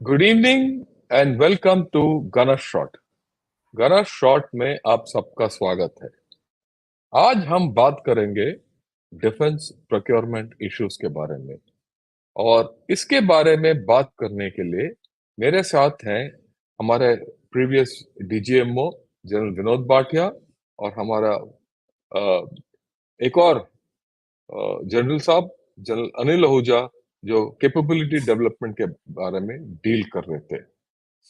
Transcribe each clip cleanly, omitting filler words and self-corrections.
Good evening and welcome to gunner shot. Gunner shot में आप सबका स्वागत है। आज हम बात करेंगे डिफेंस प्रोक्योरमेंट इश्यूज के बारे में, और इसके बारे में बात करने के लिए मेरे साथ हैं हमारे previous DGMO general Vinod Bhatia, और हमारा अ, एक और जनरल साहब, जनरल अनिल आहूजा, जो कैपेबिलिटी डेवलपमेंट के बारे में डील कर रहे थे।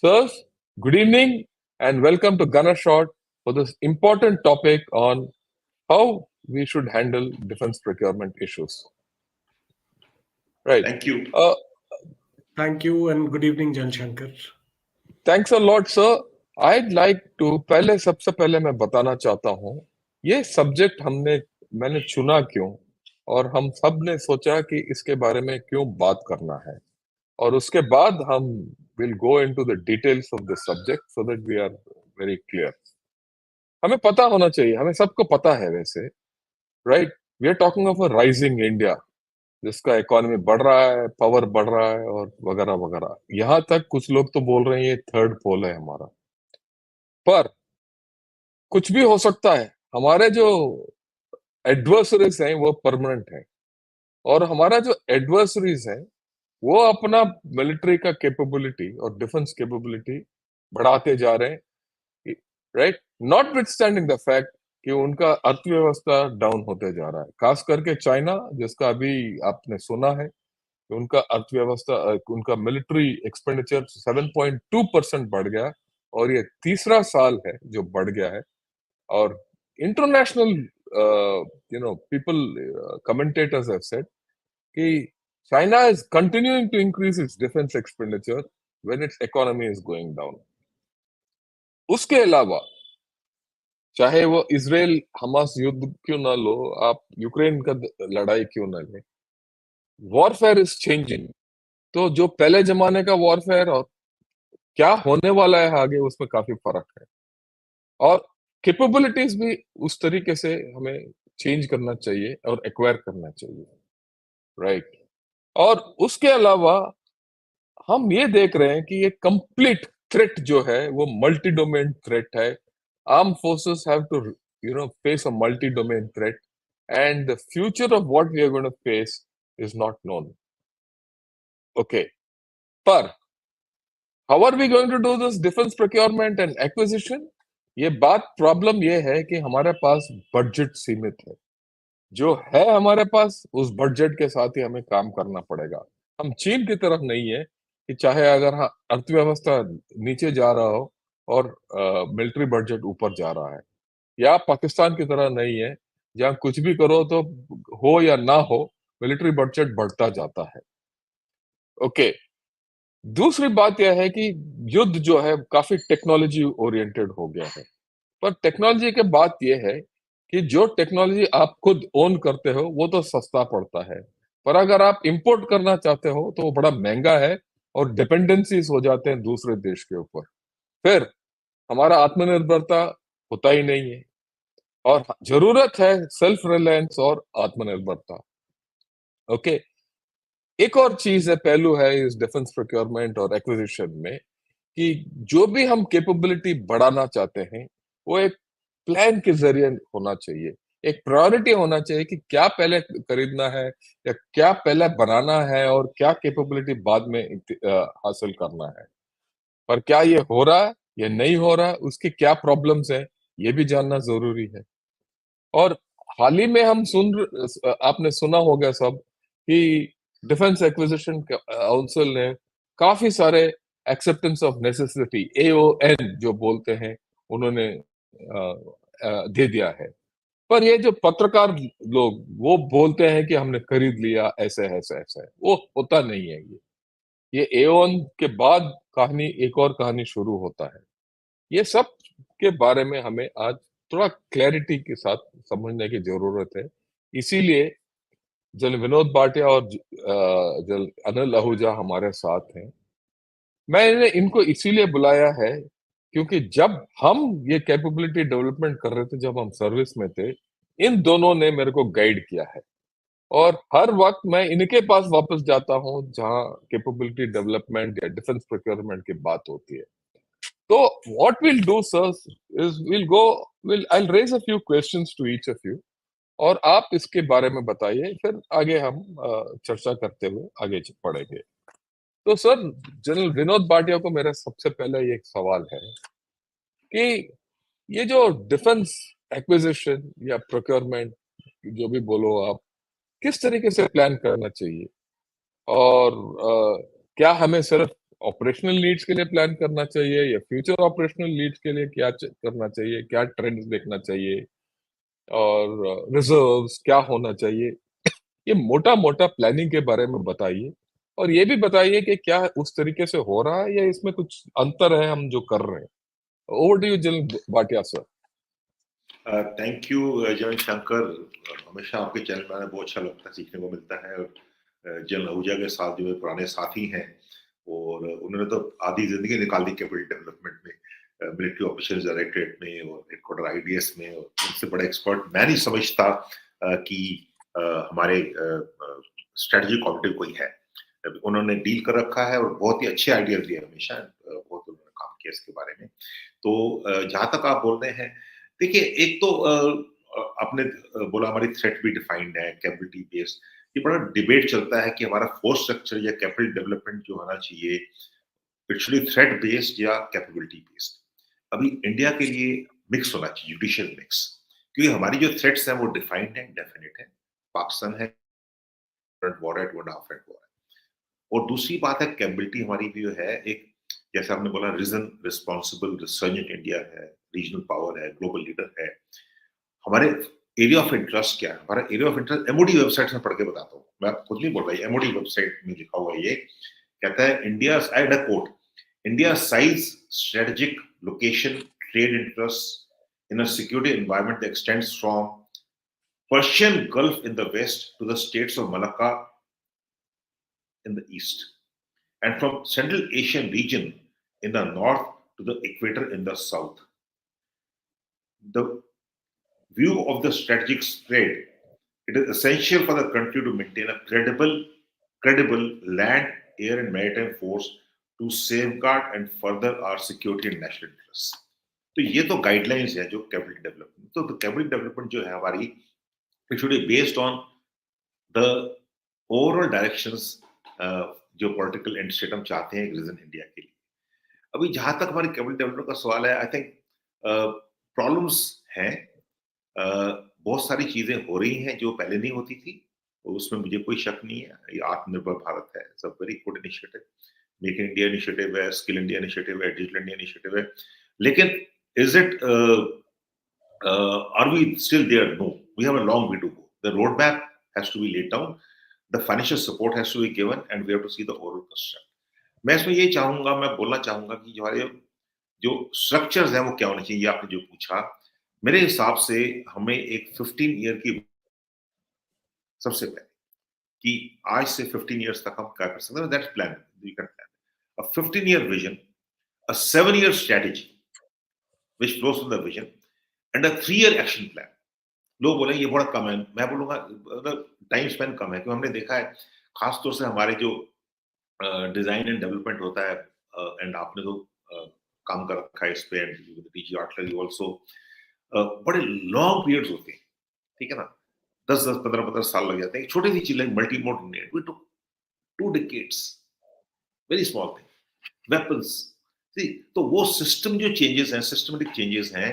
Sirs, good evening and welcome to Gunner Shot for this important topic on how we should handle defense procurement issues. Right. Thank you. Thank you and good evening, Shankar. Thanks a lot, sir. I'd like to सबसे पहले मैं बताना चाहता हूँ ये subject मैंने चुना क्यों, और हम सब ने सोचा कि इसके बारे में क्यों बात करना है, और उसके बाद हम will go into the details of the subject so that we are very clear. हमें पता होना चाहिए, हमें सबको पता है वैसे, right. We are talking of a rising India, जिसका इकोनॉमी बढ़ रहा है, पावर बढ़ रहा है, और वगैरह वगैरह। यहाँ तक कुछ लोग तो बोल रहे हैं ये थर्ड पोल है हमारा, पर कुछ भी हो सकता है। हमारे जो एडवर्सरीज हैं वो परमानेंट है, और हमारा जो एडवर्सरीज है वो अपना मिलिट्री का कैपेबिलिटी और डिफेंस कैपेबिलिटी बढ़ाते जा रहे हैं, right. Not with standing the fact कि उनका अर्थव्यवस्था डाउन होते जा रहा है, खास करके चाइना, जिसका अभी आपने सुना है कि उनका अर्थव्यवस्था, उनका मिलिट्री एक्सपेंडिचर 7.2% बढ़ गया, और ये तीसरा साल है जो बढ़ गया है। और international people, commentators have said कि China is continuing to increase its defence expenditure when its economy is going down. उसके अलावा चाहे वो इसराइल हमास युद्ध क्यों ना लो, आप यूक्रेन का लड़ाई क्यों ना ले, वॉरफेयर इज चेंजिंग। तो जो पहले जमाने का वॉरफेयर और क्या होने वाला है आगे, उसमें काफी फर्क है, और कैपेबिलिटीज भी उस तरीके से हमें चेंज करना चाहिए और एक्वायर करना चाहिए, राइट। और उसके अलावा हम ये देख रहे हैं कि ये कंप्लीट थ्रेट जो है वो मल्टी डोमेन थ्रेट है। Armed forces have to face a multi domain threat, and the future of what we are going to face is not known. Okay, पर how are we going to do this defence procurement and acquisition? ये बात, problem ये है कि हमारे पास budget सीमित है। जो है हमारे पास, उस बजट के साथ ही हमें काम करना पड़ेगा। हम चीन की तरफ नहीं है कि चाहे अगर अर्थव्यवस्था नीचे जा रहा हो और मिलिट्री बजट ऊपर जा रहा है, या पाकिस्तान की तरह नहीं है जहां कुछ भी करो तो हो या ना हो, मिलिट्री बजट बढ़ता जाता है। ओके, दूसरी बात यह है कि युद्ध जो है काफी टेक्नोलॉजी ओरिएंटेड हो गया है। पर टेक्नोलॉजी के बात यह है कि जो टेक्नोलॉजी आप खुद ओन करते हो वो तो सस्ता पड़ता है, पर अगर आप इंपोर्ट करना चाहते हो तो वो बड़ा महंगा है, और डिपेंडेंसीज हो जाते हैं दूसरे देश के ऊपर। फिर हमारा आत्मनिर्भरता होता ही नहीं है, और जरूरत है सेल्फ रिलायंस और आत्मनिर्भरता। ओके, एक और चीज है, पहलू है इस डिफेंस प्रोक्योरमेंट और एक्विजिशन में, कि जो भी हम कैपेबिलिटी बढ़ाना चाहते हैं वो एक प्लान के जरिए होना चाहिए। एक प्रायोरिटी होना चाहिए कि क्या पहले खरीदना है या क्या पहले बनाना है, और क्या कैपेबिलिटी बाद में हासिल करना है। पर क्या ये हो रहा है या नहीं हो रहा है, उसके क्या प्रॉब्लम्स हैं, ये भी जानना जरूरी है। और हाल ही में आपने सुना होगा सब कि डिफेंस एक्विजिशन काउंसिल ने काफी सारे एक्सेप्टेंस ऑफ नेसेसिटी, AON जो बोलते हैं, उन्होंने दे दिया है। पर ये जो पत्रकार लोग वो बोलते हैं कि हमने खरीद लिया, ऐसे ऐसे ऐसे, वो होता नहीं है। ये AON के बाद कहानी, एक और कहानी शुरू होता है। ये सब के बारे में हमें आज थोड़ा क्लैरिटी के साथ समझने की जरूरत है। इसीलिए जनरल विनोद भाटिया और जनरल अनिल आहूजा हमारे साथ हैं। मैंने इनको इसीलिए बुलाया है क्योंकि जब हम ये कैपेबिलिटी डेवलपमेंट कर रहे थे, जब हम सर्विस में थे, इन दोनों ने मेरे को गाइड किया है। और हर वक्त मैं इनके पास वापस जाता हूँ जहां कैपेबिलिटी डेवलपमेंट या डिफेंस प्रोक्योरमेंट की बात होती है। तो what will do sir is will I raise a few questions to each of you, और आप इसके बारे में बताइए, फिर आगे हम चर्चा करते हुए आगे बढ़ेंगे। तो सर, जनरल विनोद भाटिया को मेरा सबसे पहले ये एक सवाल है कि ये जो डिफेंस एक्विजिशन या प्रोक्योरमेंट, जो भी बोलो आप, किस तरीके से प्लान करना चाहिए? और क्या हमें सिर्फ ऑपरेशनल नीड्स के लिए प्लान करना चाहिए या फ्यूचर ऑपरेशनल नीड्स के लिए क्या करना चाहिए, क्या ट्रेंड्स देखना चाहिए, और रिजर्व्स क्या होना चाहिए? ये मोटा मोटा प्लानिंग के बारे में बताइए, और ये भी बताइए कि क्या उस तरीके से हो रहा है या इसमें कुछ अंतर है हम जो कर रहे हैं। Over to you general Bhatia sir. Thank you general Shankar. हमेशा आपके चैनल में आना बहुत अच्छा लगता है, सीखने को मिलता है। और जनरल आहूजा के साथ जो मेरे पुराने साथी हैं, और उन्होंने तो आधी जिंदगी निकाल दी कैपिटल डेवलपमेंट में, मिलिट्री ऑपरेशंस डायरेक्टरेट में और हेडक्वार्टर आईडीएस में, और उनसे बड़ा एक्सपर्ट मैं नहीं समझता कि हमारे स्ट्रेटजी कॉम्पिटिव कोई है। उन्होंने डील कर रखा है और बहुत ही अच्छे आइडियाज दिए हमेशा, बहुत उन्होंने काम किया इसके बारे में। तो जहां तक आप बोल रहे हैं, देखिए, एक तो आपने बोला हमारी थ्रेट भी डिफाइंड है, कैपेबिलिटी बेस्ड। ये बड़ा डिबेट चलता है कि हमारा फोर्स स्ट्रक्चर या कैपिटल डेवलपमेंट जो होना चाहिए, it should be threat based या कैपेबिलिटी बेस्ड। अभी इंडिया के लिए मिक्स होना चाहिए, जुडिशियल मिक्स, क्योंकि हमारी जो थ्रेट्स हैं वो डिफाइंड है, डेफिनेट है। पाकिस्तान है, वॉर है, 2.5 वॉर है। और दूसरी बात है, कैपेबिलिटी हमारी भी जो है एक, जैसे आपने बोला, रीजन रिस्पॉन्सिबल रिसर्जेंट इंडिया है, रीजनल पावर है, ग्लोबल लीडर है। हमारे एरिया ऑफ इंटरेस्ट क्या है? हमारा area of interest MoD website में पढ़ के बताता हूँ, मैं खुद नहीं बोल रहा, एमओडी वेबसाइट में लिखा हुआ ये कहता है, India, I had a quote, India size, strategic location, trade interest in a security environment that extends from Persian Gulf in the west to the states of Malacca in the east, and from Central Asian region in the north to the equator in the south. The view of the strategic spread, it is essential for the country to maintain a credible land, air, and maritime force to safeguard and further our security and national interests. तो ये तो guidelines है जो capital development, तो capital development जो है हमारी, it should be based on the overall directions जो पॉलिटिकल एंड स्टेट हम चाहते हैं रीजन इंडिया के लिए। अभी जहां तक हमारी कैपिटल डेवलपमेंट का सवाल है, आई थिंक प्रॉब्लम्स हैं। बहुत सारी चीजें हो रही हैं जो पहले नहीं होती थी, और उसमें मुझे कोई शक नहीं है। ये आत्मनिर्भर भारत है, it's a very good initiative, make in India initiative है, स्किल इंडिया इनिशिएटिव है, डिजिटल इंडिया इनिशिएटिव है। लेकिन is it, are we still there? No, we have a long way to go. The road map has to be laid down, the financial support has to be given, and we have to see the overall construct. मैं इसमें ये चाहूंगा, मैं बोलना चाहूंगा कि हमारे जो स्ट्रक्चर्स हैं वो क्या होने चाहिए, आपने जो पूछा, मेरे हिसाब से हमें एक 15 ईयर की, सबसे पहले, कि आज से 15 ईयर्स तक हम क्या कर सकते हैं, that's plan, we can plan a 15 year vision, a 7 year strategy which flows from the vision, and a 3 year action plan. लोग बोलेंगे ये बड़ा कम है, मैं बोलूंगा टाइम स्पेन कम है, क्योंकि हमने देखा है खासतौर से हमारे जो डिजाइन एंड डेवलपमेंट होता है, एंड आपने तो काम कर रखा है इस पे, एंड डीजी आर्टिलरी आल्सो, बड़े लॉन्ग पीरियड्स होते हैं, ठीक है ना, 10-10, 15-15 साल लग जाते हैं। छोटी सी चीज multi mode net, we took 2 decades, very small thing, weapons. See, तो वो सिस्टम जो चेंजेस हैं, सिस्टमेटिक चेंजेस हैं,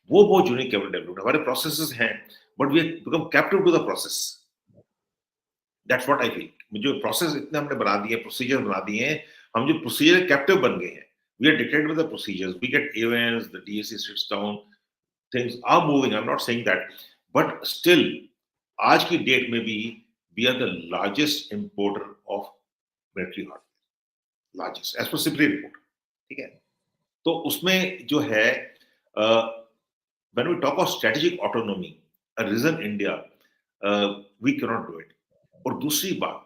वो बहुत यूनिक कैपिटल डेवलपमेंट, हमारे प्रोसेसेस हैं, but we become captive to the process. That's what I feel. जो प्रोसेस इतने हमने बना दिए, प्रोसीजर बना दिए हैं, हम जो प्रोसीजर कैप्टिव बन गए हैं, we are dictated with the procedures, we get events, the DSC sits down, things are moving, I'm not saying that, but still आज की डेट में भी we are the largest importer of military hardware, largest as per CPRI report, ठीक है। तो उसमें जो है, when we talk of strategic autonomy, a reason India, we cannot do it। और दूसरी बात,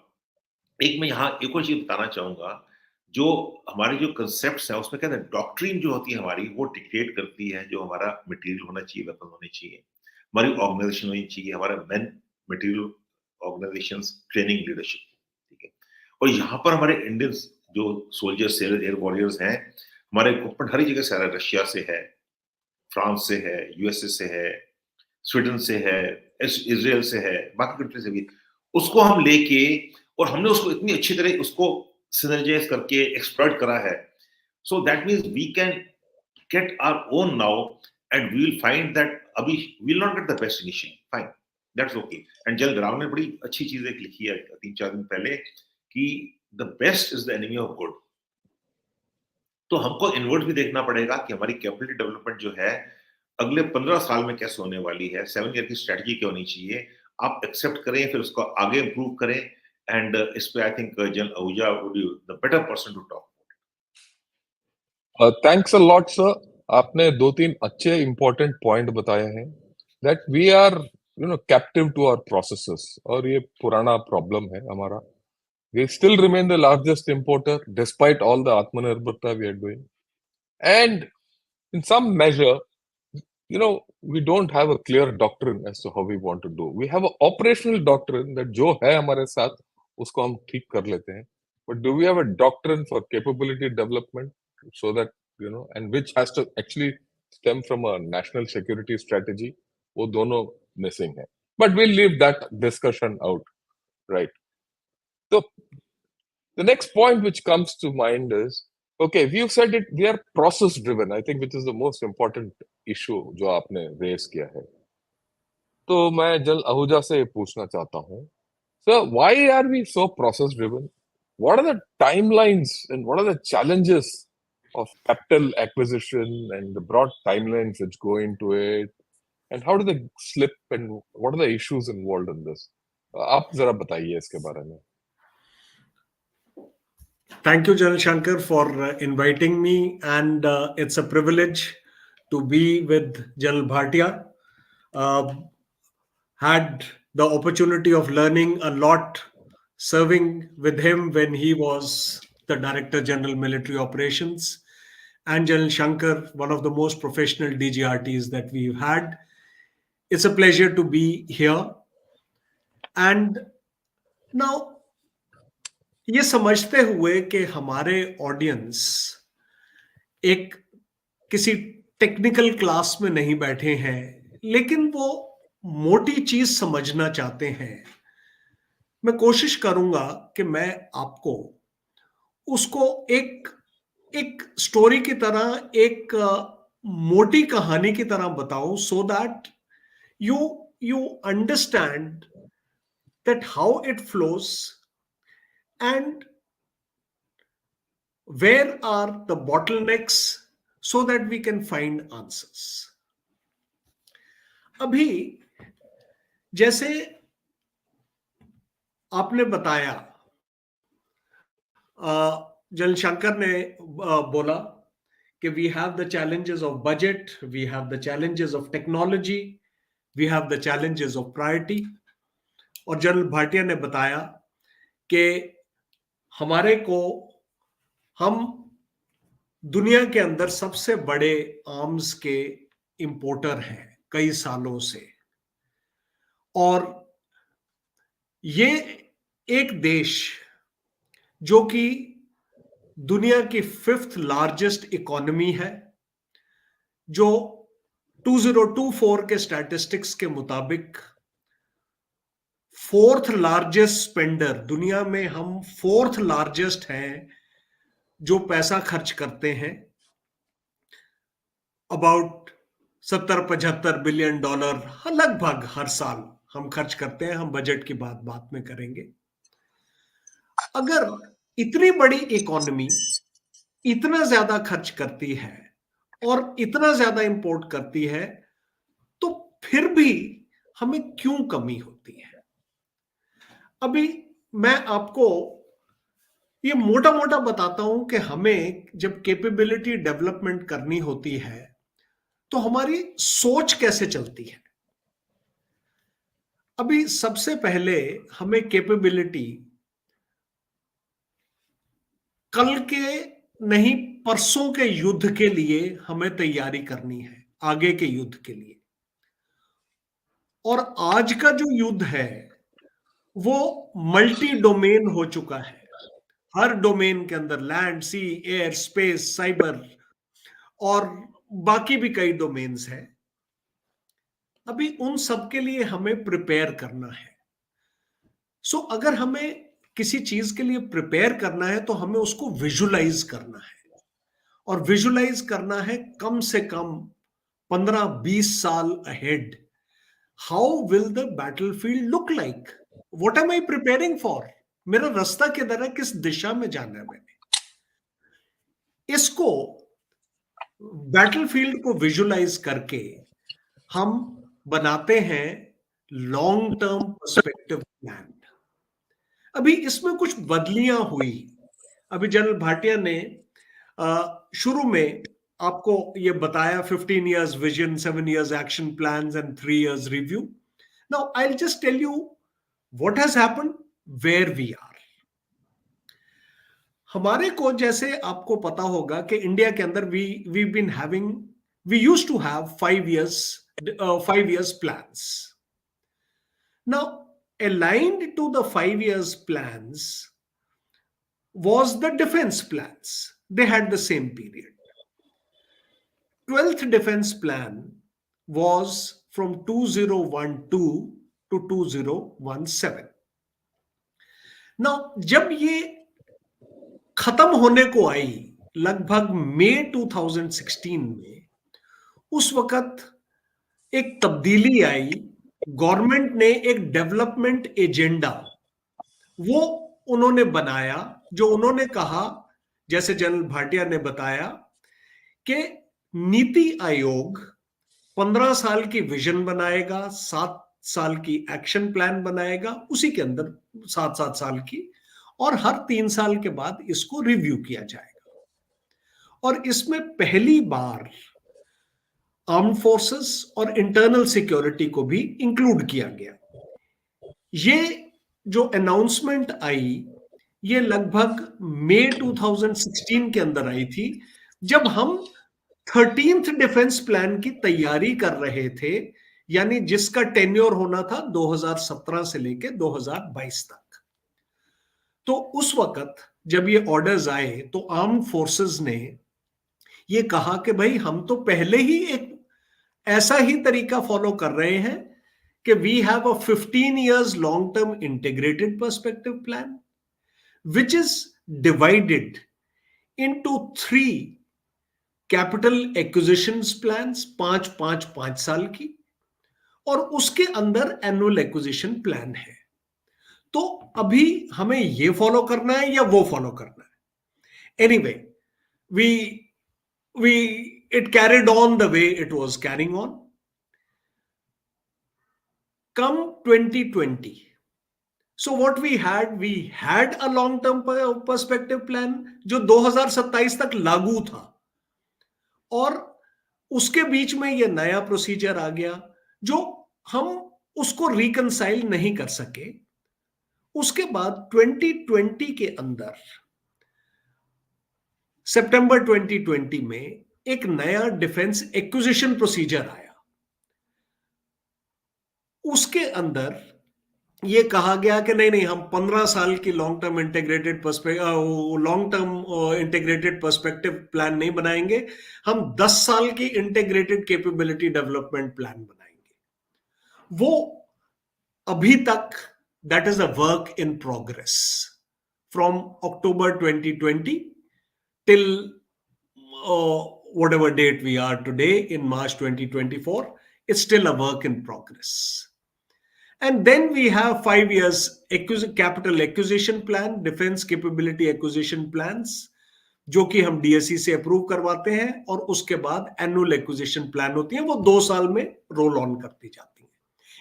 एक मैं यहाँ एक और चीज बताना चाहूंगा, जो हमारे जो कंसेप्ट्स हैं उसमें कहते हैं डॉक्ट्रिन जो होती है हमारी, वो डिक्टेट करती है जो हमारा मटेरियल होना चाहिए, वेपन होने चाहिए, हमारी ऑर्गेनाइजेशन होनी चाहिए, हमारा man material organisation training leadership, ठीक है। और यहाँ पर हमारे इंडियन जो सोल्जर्स एयर वॉरियर्स हैं, हमारे इक्विपमेंट हर जगह से आ रहा है, रशिया से है, फ्रांस से है, यूएसए से है, स्वीडन से है, इजराइल से है, बाकी कंट्री से भी, उसको हम लेके और हमने उसको इतनी अच्छी तरह उसको सिनर्जाइज करके एक्सप्लॉइट करा है, so that means we can get our own now and we will find that अभी we will not get the best initially, fine, that's okay. And जल ग्राउंड ने बड़ी अच्छी चीज एक लिखी है 3-4 दिन पहले कि the best is the enemy of good. तो हमको इनवर्ड भी देखना पड़ेगा कि हमारी कैपेबिलिटी डेवलपमेंट जो है अगले 15 साल में कैसे होने वाली है, 7 ईयर की स्ट्रेटजी क्या होनी चाहिए, आप एक्सेप्ट करें, फिर उसको आगे इंप्रूव करें। एंड इस पे I think General Ahuja would be the better person to talk. Thanks a lot sir. आपने 2-3 अच्छे इंपॉर्टेंट पॉइंट बताए हैं that we are captive to our processes, और ये पुराना प्रॉब्लम है हमारा। We still remain the largest importer despite all the Atmanirbharta we are doing. And in some measure, we don't have a clear doctrine as to how we want to do. We have an operational doctrine that जो है हमारे साथ उसको हम ठीक कर लेते हैं. But do we have a doctrine for capability development so that, and which has to actually stem from a national security strategy? वो दोनों missing है. But we'll leave that discussion out, right? So the next point which comes to mind is, okay, we've said it, we are process driven, I think, which is the most important issue जो आपने raise किया है. तो मैं जल आहूजा से पूछना चाहता हूँ, sir, why are we so process driven? What are the timelines and what are the challenges of capital acquisition and the broad timelines which go into it, and how do they slip, and what are the issues involved in this? आप जरा बताइए इसके बारे में. Thank you, General Shankar, for inviting me, and it's a privilege to be with General Bhatia. Had the opportunity of learning a lot serving with him when he was the Director General Military Operations, and General Shankar, one of the most professional DGRTs that we've had. It's a pleasure to be here. And now, ये समझते हुए कि हमारे audience एक किसी technical class में नहीं बैठे हैं, लेकिन वो मोटी चीज समझना चाहते हैं, मैं कोशिश करूंगा कि मैं आपको उसको एक एक स्टोरी की तरह, एक मोटी कहानी की तरह बताऊं, so that you you understand that how it flows and where are the bottlenecks so that we can find answers. अभी जैसे आपने बताया, जनरल शंकर ने बोला कि we have the challenges of budget, we have the challenges of technology, we have the challenges of priority, और general Bhatia ने बताया कि हमारे को हम दुनिया के अंदर सबसे बड़े आर्म्स के इंपोर्टर हैं कई सालों से, और ये एक देश जो कि दुनिया की 5th लार्जेस्ट इकोनॉमी है, जो 2024 के स्टैटिस्टिक्स के मुताबिक 4th लार्जेस्ट स्पेंडर, दुनिया में हम 4th लार्जेस्ट हैं जो पैसा खर्च करते हैं, अबाउट 70-75 बिलियन डॉलर लगभग हर साल हम खर्च करते हैं। हम बजट की बात में करेंगे। अगर इतनी बड़ी इकोनॉमी इतना ज्यादा खर्च करती है और इतना ज्यादा इंपोर्ट करती है, तो फिर भी हमें क्यों कमी होती है? अभी मैं आपको ये मोटा मोटा बताता हूं कि हमें जब कैपेबिलिटी डेवलपमेंट करनी होती है तो हमारी सोच कैसे चलती है। अभी सबसे पहले हमें कैपेबिलिटी कल के नहीं, परसों के युद्ध के लिए हमें तैयारी करनी है, आगे के युद्ध के लिए। और आज का जो युद्ध है वो मल्टी डोमेन हो चुका है। हर डोमेन के अंदर लैंड, सी, एयर, स्पेस, साइबर और बाकी भी कई डोमेन्स हैं। अभी उन सब के लिए हमें प्रिपेयर करना है। अगर हमें किसी चीज के लिए प्रिपेयर करना है तो हमें उसको विजुलाइज करना है, और विजुलाइज करना है कम से कम 15-20 साल ahead. How will the battlefield look like? What am I preparing for? मेरा रास्ता किधर है, किस दिशा में जाना है मैंने? इसको, बैटलफील्ड को विजुलाइज करके हम बनाते हैं लॉन्ग टर्म पर्सपेक्टिव प्लान। अभी इसमें कुछ बदलियां हुई। अभी जनरल भाटिया ने शुरू में आपको ये बताया 15 years vision, 7 years action plans and 3 years review. Now I will just tell you what has happened, where we are. हमारे को, जैसे आपको पता होगा कि इंडिया के अंदर we been having, we used to have 5 years plans. Now, aligned to the 5 years plans was the defense plans. They had the same period. 12th defense plan was from 2012 to 2017. Now, जब ये खत्म होने को आई लगभग मई 2016 में, उस वक्त एक तब्दीली आई। गवर्नमेंट ने एक डेवलपमेंट एजेंडा वो उन्होंने बनाया, जो उन्होंने कहा, जैसे जनरल भाटिया ने बताया, कि नीति आयोग 15 साल की विजन बनाएगा, 7 साल की एक्शन प्लान बनाएगा, उसी के अंदर 7-7 साल की, और हर 3 साल के बाद इसको रिव्यू किया जाएगा। और इसमें पहली बार आर्म्ड फोर्सेस और इंटरनल सिक्योरिटी को भी इंक्लूड किया गया। ये जो अनाउंसमेंट आई, ये लगभग मई 2016 के अंदर आई थी, जब हम 13th डिफेंस प्लान की तैयारी कर रहे थे, यानी जिसका टेन्योर होना था 2017 से लेके 2022 तक। तो उस वक्त जब ये ऑर्डर्स आए तो आर्म्ड फोर्सेस ने ये कहा कि भाई हम तो पहले ही एक ऐसा ही तरीका फॉलो कर रहे हैं कि we have a 15 years long term integrated perspective plan which is divided into 3 capital acquisitions plans, 5-5-5 साल की, और उसके अंदर एनुअल एक्विजिशन प्लान है। तो अभी हमें ये फॉलो करना है या वो फॉलो करना है? Anyway, we it carried on the way it was carrying on. Come 2020, so what we had a long term perspective plan जो 2027 तक लागू था, और उसके बीच में ये नया प्रोसीजर आ गया जो हम उसको रिकंसाइल नहीं कर सके। उसके बाद 2020 के अंदर, सितंबर 2020 में एक नया डिफेंस एक्विजिशन प्रोसीजर आया। उसके अंदर ये कहा गया कि नहीं, हम 15 साल की long term integrated perspective plan नहीं बनाएंगे, हम 10 साल की इंटीग्रेटेड कैपेबिलिटी डेवलपमेंट प्लान बनाएंगे। वो अभी तक, that is a work in progress from October 2020 till whatever date we are today in March 2024. It's still a work in progress. And then we have 5 years capital acquisition plan, defense capability acquisition plans, जो कि हम DSC से approve करवाते हैं, और उसके बाद annual acquisition plan होती है, वो 2 साल में रोल ऑन करती जाती है।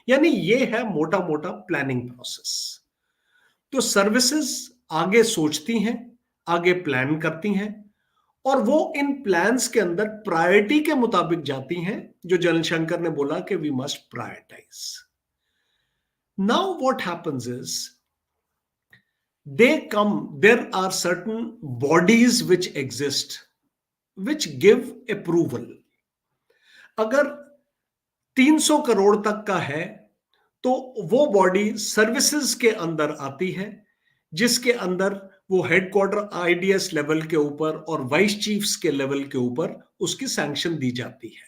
यानी ये है मोटा मोटा प्लानिंग प्रोसेस। तो सर्विसेज आगे सोचती हैं, आगे प्लान करती हैं, और वो इन प्लान्स के अंदर प्रायोरिटी के मुताबिक जाती हैं, जो जनरल शंकर ने बोला कि we must prioritise. Now what happens is, there are certain bodies which exist which give approval. अगर 300 करोड़ तक का है तो वो बॉडी सर्विसेज के अंदर आती है, जिसके अंदर वो हेडक्वार्टर आईडीएस लेवल के ऊपर और वाइस चीफ्स के लेवल के ऊपर उसकी सैंक्शन दी जाती है।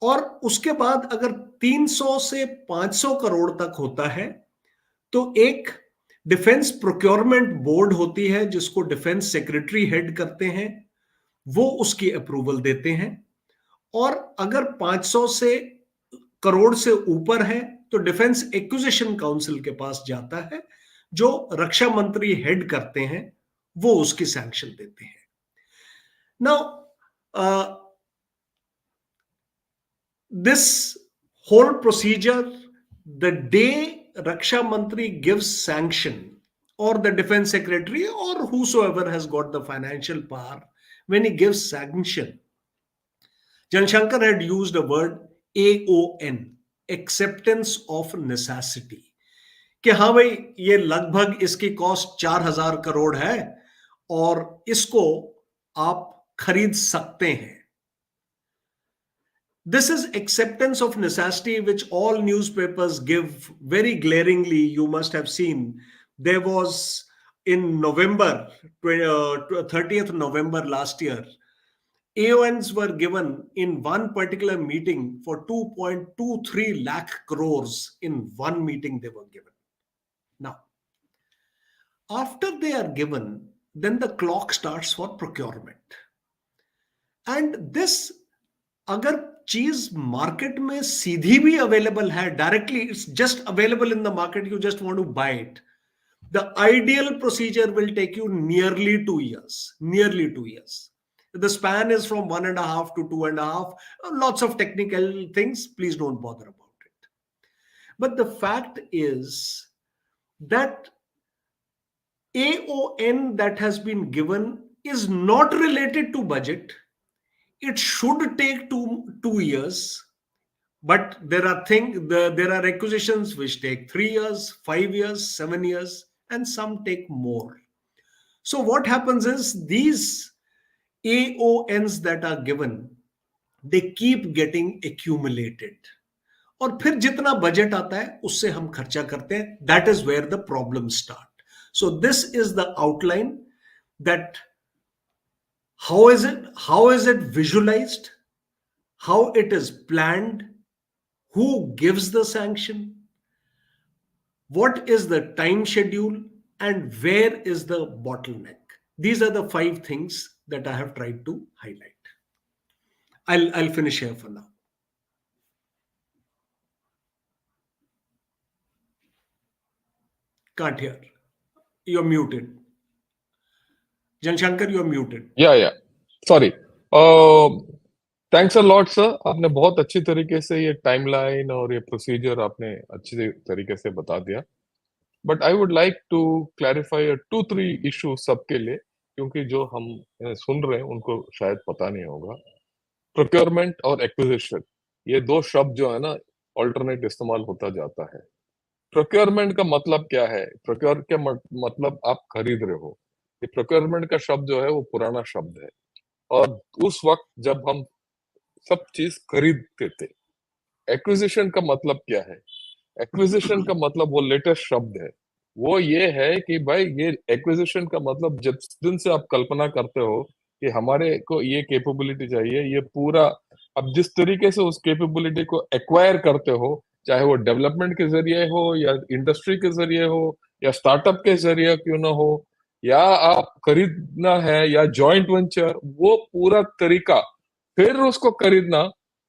और उसके बाद अगर 300 से 500 करोड़ तक होता है तो एक डिफेंस प्रोक्योरमेंट बोर्ड होती है, जिसको डिफेंस सेक्रेटरी हेड करते हैं, वो उसकी अप्रूवल देते हैं। और अगर 500 से करोड़ से ऊपर है तो डिफेंस एक्विजिशन काउंसिल के पास जाता है, जो रक्षा मंत्री हेड करते हैं, वो उसकी सैंक्शन देते हैं। Now this whole procedure, the day Raksha Mantri gives sanction, or the defense secretary, or whosoever has got the financial power, when he gives sanction, Shankar had used a word AON, acceptance of necessity. कि हाँ भाई, ये लगभग इसकी cost 4,000 crore है और इसको आप खरीद सकते हैं। This is acceptance of necessity, which all newspapers give very glaringly. You must have seen. There was in November, 30th November last year, AONs were given in one particular meeting for 2.23 lakh crores. In one meeting, they were given. Now, after they are given, then the clock starts for procurement. And this, अगर चीज market में सीधी भी available है, directly it's just available in the market, you just want to buy it, the ideal procedure will take you nearly 2 years. The span is from 1.5 to 2.5. Lots of technical things, please don't bother about it. But the fact is that AON that has been given is not related to budget. It should take two years, but there are acquisitions which take 3 years, 5 years, 7 years, and some take more. So what happens is these AONs that are given, they keep getting accumulated, और फिर जितना budget आता है उससे हम खर्चा करते हैं. That is where the problems start. So this is the outline, that how is it visualized, how it is planned, who gives the sanction, what is the time schedule, and where is the bottleneck. These are the 5 things that I have tried to highlight. I'll finish here for now. Can't hear. You're muted. Shankar, you're muted. या sorry, thanks a lot sir, आपने बहुत अच्छी तरीके से ये timeline और ये procedure आपने अच्छी तरीके से बता दिया. But I would like to clarify 2-3 issue सबके लिए, क्योंकि जो हम सुन रहे हैं उनको शायद पता नहीं होगा. प्रोक्योरमेंट और एक्विजिशन, ये 2 शब्द जो है ना, ऑल्टरनेट इस्तेमाल होता जाता है. प्रोक्योरमेंट का मतलब क्या है? प्रोक्योर के मतलब आप खरीद रहे हो. ये प्रोक्योरमेंट का शब्द जो है वो पुराना शब्द है, और उस वक्त जब हम सब चीज खरीदते थे. एक्विजिशन का मतलब क्या है? एक्विजिशन का मतलब वो लेटेस्ट शब्द है. वो ये है कि भाई, ये एक्विजिशन का मतलब जिस दिन से आप कल्पना करते हो कि हमारे को ये कैपेबिलिटी चाहिए, ये पूरा अब जिस तरीके से उस कैपेबिलिटी को एक्वायर करते हो, चाहे वो डेवलपमेंट के जरिए हो या इंडस्ट्री के जरिए हो या स्टार्टअप के जरिए क्यों ना हो, या आप खरीदना है या जॉइंट वेंचर, वो पूरा तरीका फिर उसको खरीदना,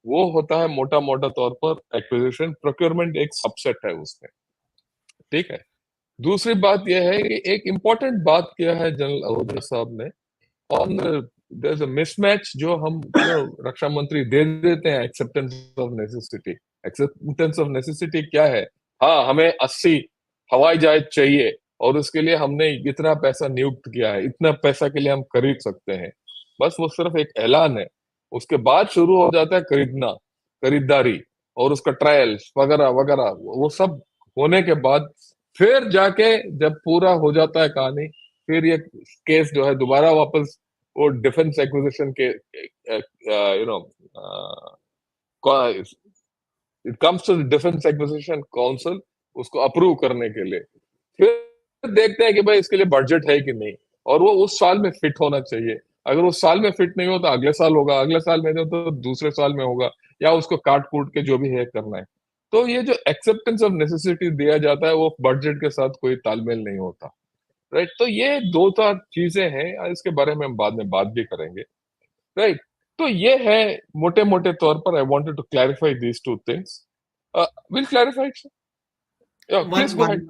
वो होता है मोटा मोटा तौर पर एक्विजिशन. प्रोक्योरमेंट एक सबसेट है उसमें. ठीक है. दूसरी बात यह है कि एक इंपॉर्टेंट बात किया है जनरल आहूजा साहब ने, on their is a mismatch जो हम रक्षा मंत्री दे देते हैं. Acceptance of necessity. Acceptance of necessity क्या है? हाँ, हमें 80 हवाई जहाज चाहिए और उसके लिए हमने इतना पैसा नियुक्त किया है, इतना पैसा के लिए हम खरीद सकते हैं. बस वो सिर्फ एक ऐलान है. उसके बाद शुरू हो जाता है खरीदना, खरीदारी और उसका ट्रायल्स वगैरह वगैरह. वो सब होने के बाद फिर जाके जब पूरा हो जाता है कहानी, फिर ये केस जो है दोबारा वापस वो डिफेंस एक्विजिशन के it comes to the defence acquisition council उसको अप्रूव करने के लिए। फिर देखते हैं कि भाई इसके लिए बजट है कि नहीं, और वो उस साल में फिट होना चाहिए। अगर उस साल में फिट नहीं हो तो अगले साल होगा, अगले साल में नहीं हो तो दूसरे साल में होगा, या उसको काट कूट के जो भी है करना है। तो ये जो एक्सेप्टेंस ऑफ नेसेसिटी दिया जाता है वो बजट के साथ कोई तालमेल नहीं होता, राइट। तो ये दो चार चीजें हैं, इसके बारे में हम बाद में बात भी करेंगे, राइट। तो ये है मोटे मोटे तौर पर, I wanted to clarify these two things. Will clarify, please go One, ahead.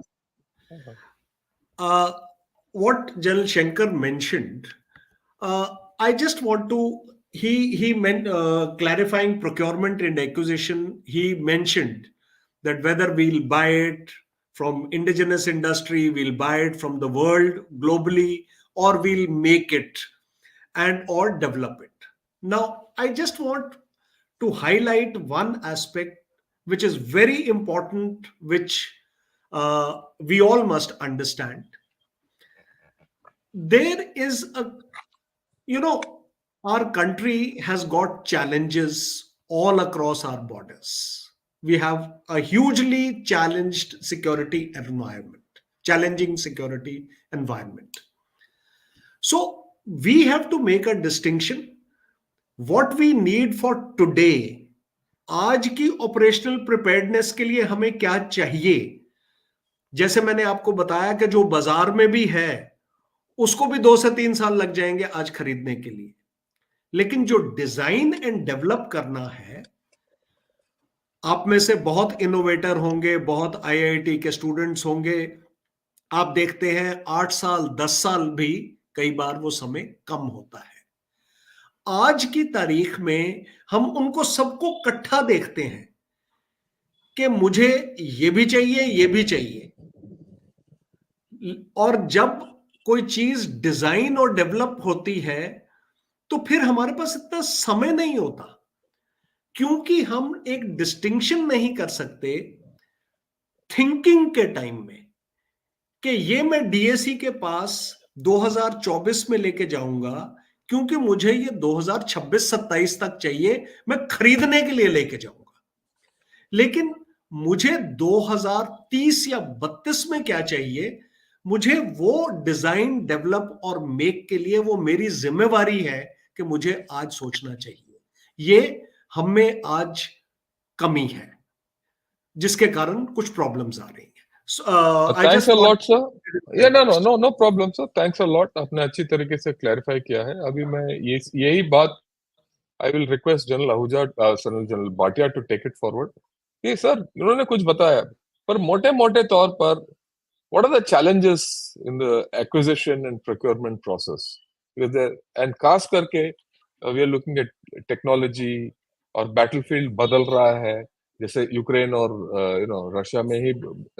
what General Shankar mentioned, I just want to he meant clarifying procurement and acquisition. He mentioned that whether we'll buy it from indigenous industry, we'll buy it from the world globally, or we'll make it and or develop it. Now, I just want to highlight one aspect which is very important, which we all must understand. There is a, you know, our country has got challenges all across our borders. We have a hugely challenging security environment. So we have to make a distinction what we need for today. आज की operational preparedness के लिए हमें क्या चाहिए। जैसे मैंने आपको बताया कि जो बाजार में भी है उसको भी 2 से 3 साल लग जाएंगे आज खरीदने के लिए, लेकिन जो डिजाइन एंड डेवलप करना है, आप में से बहुत इनोवेटर होंगे, बहुत आईआईटी के स्टूडेंट्स होंगे, आप देखते हैं 8 साल 10 साल भी कई बार वो समय कम होता है। आज की तारीख में हम उनको सबको इकट्ठा देखते हैं कि मुझे ये भी चाहिए, ये भी चाहिए, और जब कोई चीज डिजाइन और डेवलप होती है तो फिर हमारे पास इतना समय नहीं होता, क्योंकि हम एक डिस्टिंक्शन नहीं कर सकते थिंकिंग के टाइम में कि ये मैं डीएसी के पास 2024 में लेके जाऊंगा क्योंकि मुझे ये 2026-27 तक चाहिए, मैं खरीदने के लिए लेके जाऊंगा। लेकिन मुझे 2030 या 32 में क्या चाहिए, मुझे वो डिजाइन डेवलप और मेक के लिए वो मेरी जिम्मेवारी है कि मुझे आज सोचना चाहिए। ये हमें आज कमी है जिसके कारण कुछ प्रॉब्लम्स आ रही हैं। I thanks just a want lot sir. या no problem sir, thanks a lot, आपने अच्छी तरीके से क्लैरिफाई किया है। अभी मैं यही बात I will request General Ahuja, General Bhatia to take it forward. कि सर उन्होंने कुछ बताया, पर मोटे मोटे तौर पर what are the challenges in the acquisition and procurement process? Because and खास करके we are looking at technology, और battlefield बदल रहा है, जैसे यूक्रेन और रशिया में ही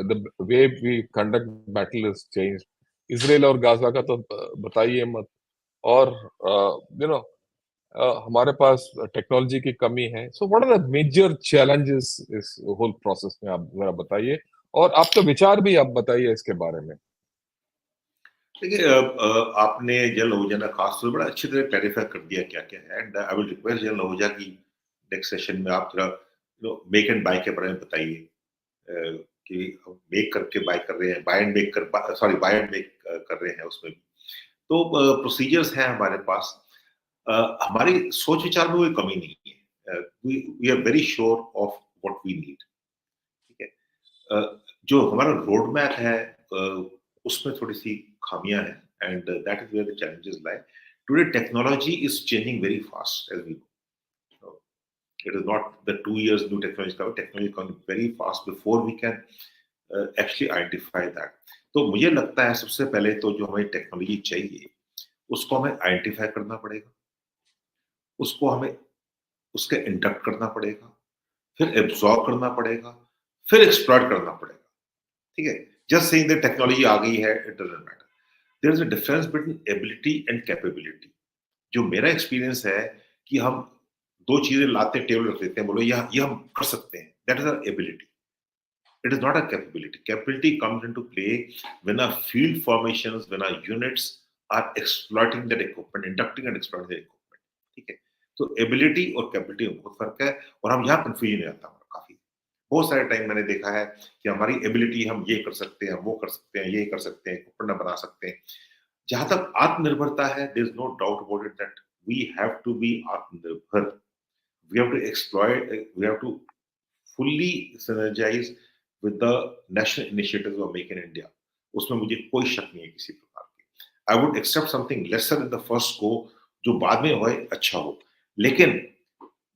the way we conduct battle is changed। Israel और गाजा का तो बताइए मत। और हमारे पास टेक्नोलॉजी की कमी है। So what are the major challenges इस होल प्रोसेस में, आप जरा बताइए, और आपका विचार भी आप बताइए इसके बारे में। देखिए, आपने जनरल आहूजा ने खास तौर पर बड़ा अच्छी तरह क्लैरिफाई कर दिया क्या क्या है, and I will request General Ahuja की नेक्स्ट सेशन में आप थोड़ा मेक एंड बाय के बारे में बताइए, कि मेक करके बाय कर रहे हैं, बाय एंड मेक कर, सॉरी बाय एंड मेक कर रहे हैं उसमें। तो प्रोसीजर्स हैं हमारे पास। हमारी सोच विचार में कोई कमी नहीं है। We are very sure of what we need. ठीक है, जो हमारा रोड मैप है उसमें थोड़ी सी खामियां हैं, and that is where the challenges lie. Today technology is changing very fast, as we know. It is not the 2 years new technology coming. Technology coming very fast before we can actually identify that. तो मुझे लगता है सबसे पहले तो जो हमें technology चाहिए उसको हमें आइडेंटिफाई करना पड़ेगा, उसको हमें उसके इंडक्ट करना पड़ेगा, फिर एब्जॉर्ब करना पड़ेगा, फिर एक्सप्लॉइट करना पड़ेगा। ठीक है, जस्ट सेइंग द टेक्नोलॉजी आ गई है, it doesn't matter. There is a difference between ability and capability. जो मेरा एक्सपीरियंस है कि हम दो चीजें लाते टेबल रख देते हैं, बोलो ये हम कर सकते हैं, that is our ability. It is not a capability. Capability comes into play when our field formations, when our units are exploiting that equipment, inducting and exploiting that equipment. ठीक है, तो एबिलिटी और कैपेबिलिटी में बहुत फर्क है, और हम यहाँ कंफ्यूजन आता है काफी। बहुत सारे टाइम मैंने देखा है कि हमारी एबिलिटी, हम ये कर सकते हैं, हम वो कर सकते हैं, ये कर सकते हैं, उपकरण बना सकते हैं। जहां तक आत्मनिर्भरता है, there is no doubt about it that we have to be आत्मनिर्भर। We have to exploit, we have to fully synergise with the national initiatives of Make in India. उसमें मुझे कोई शक नहीं है किसी प्रकार की। I would accept something lesser in the first go, जो बाद में होए अच्छा हो, लेकिन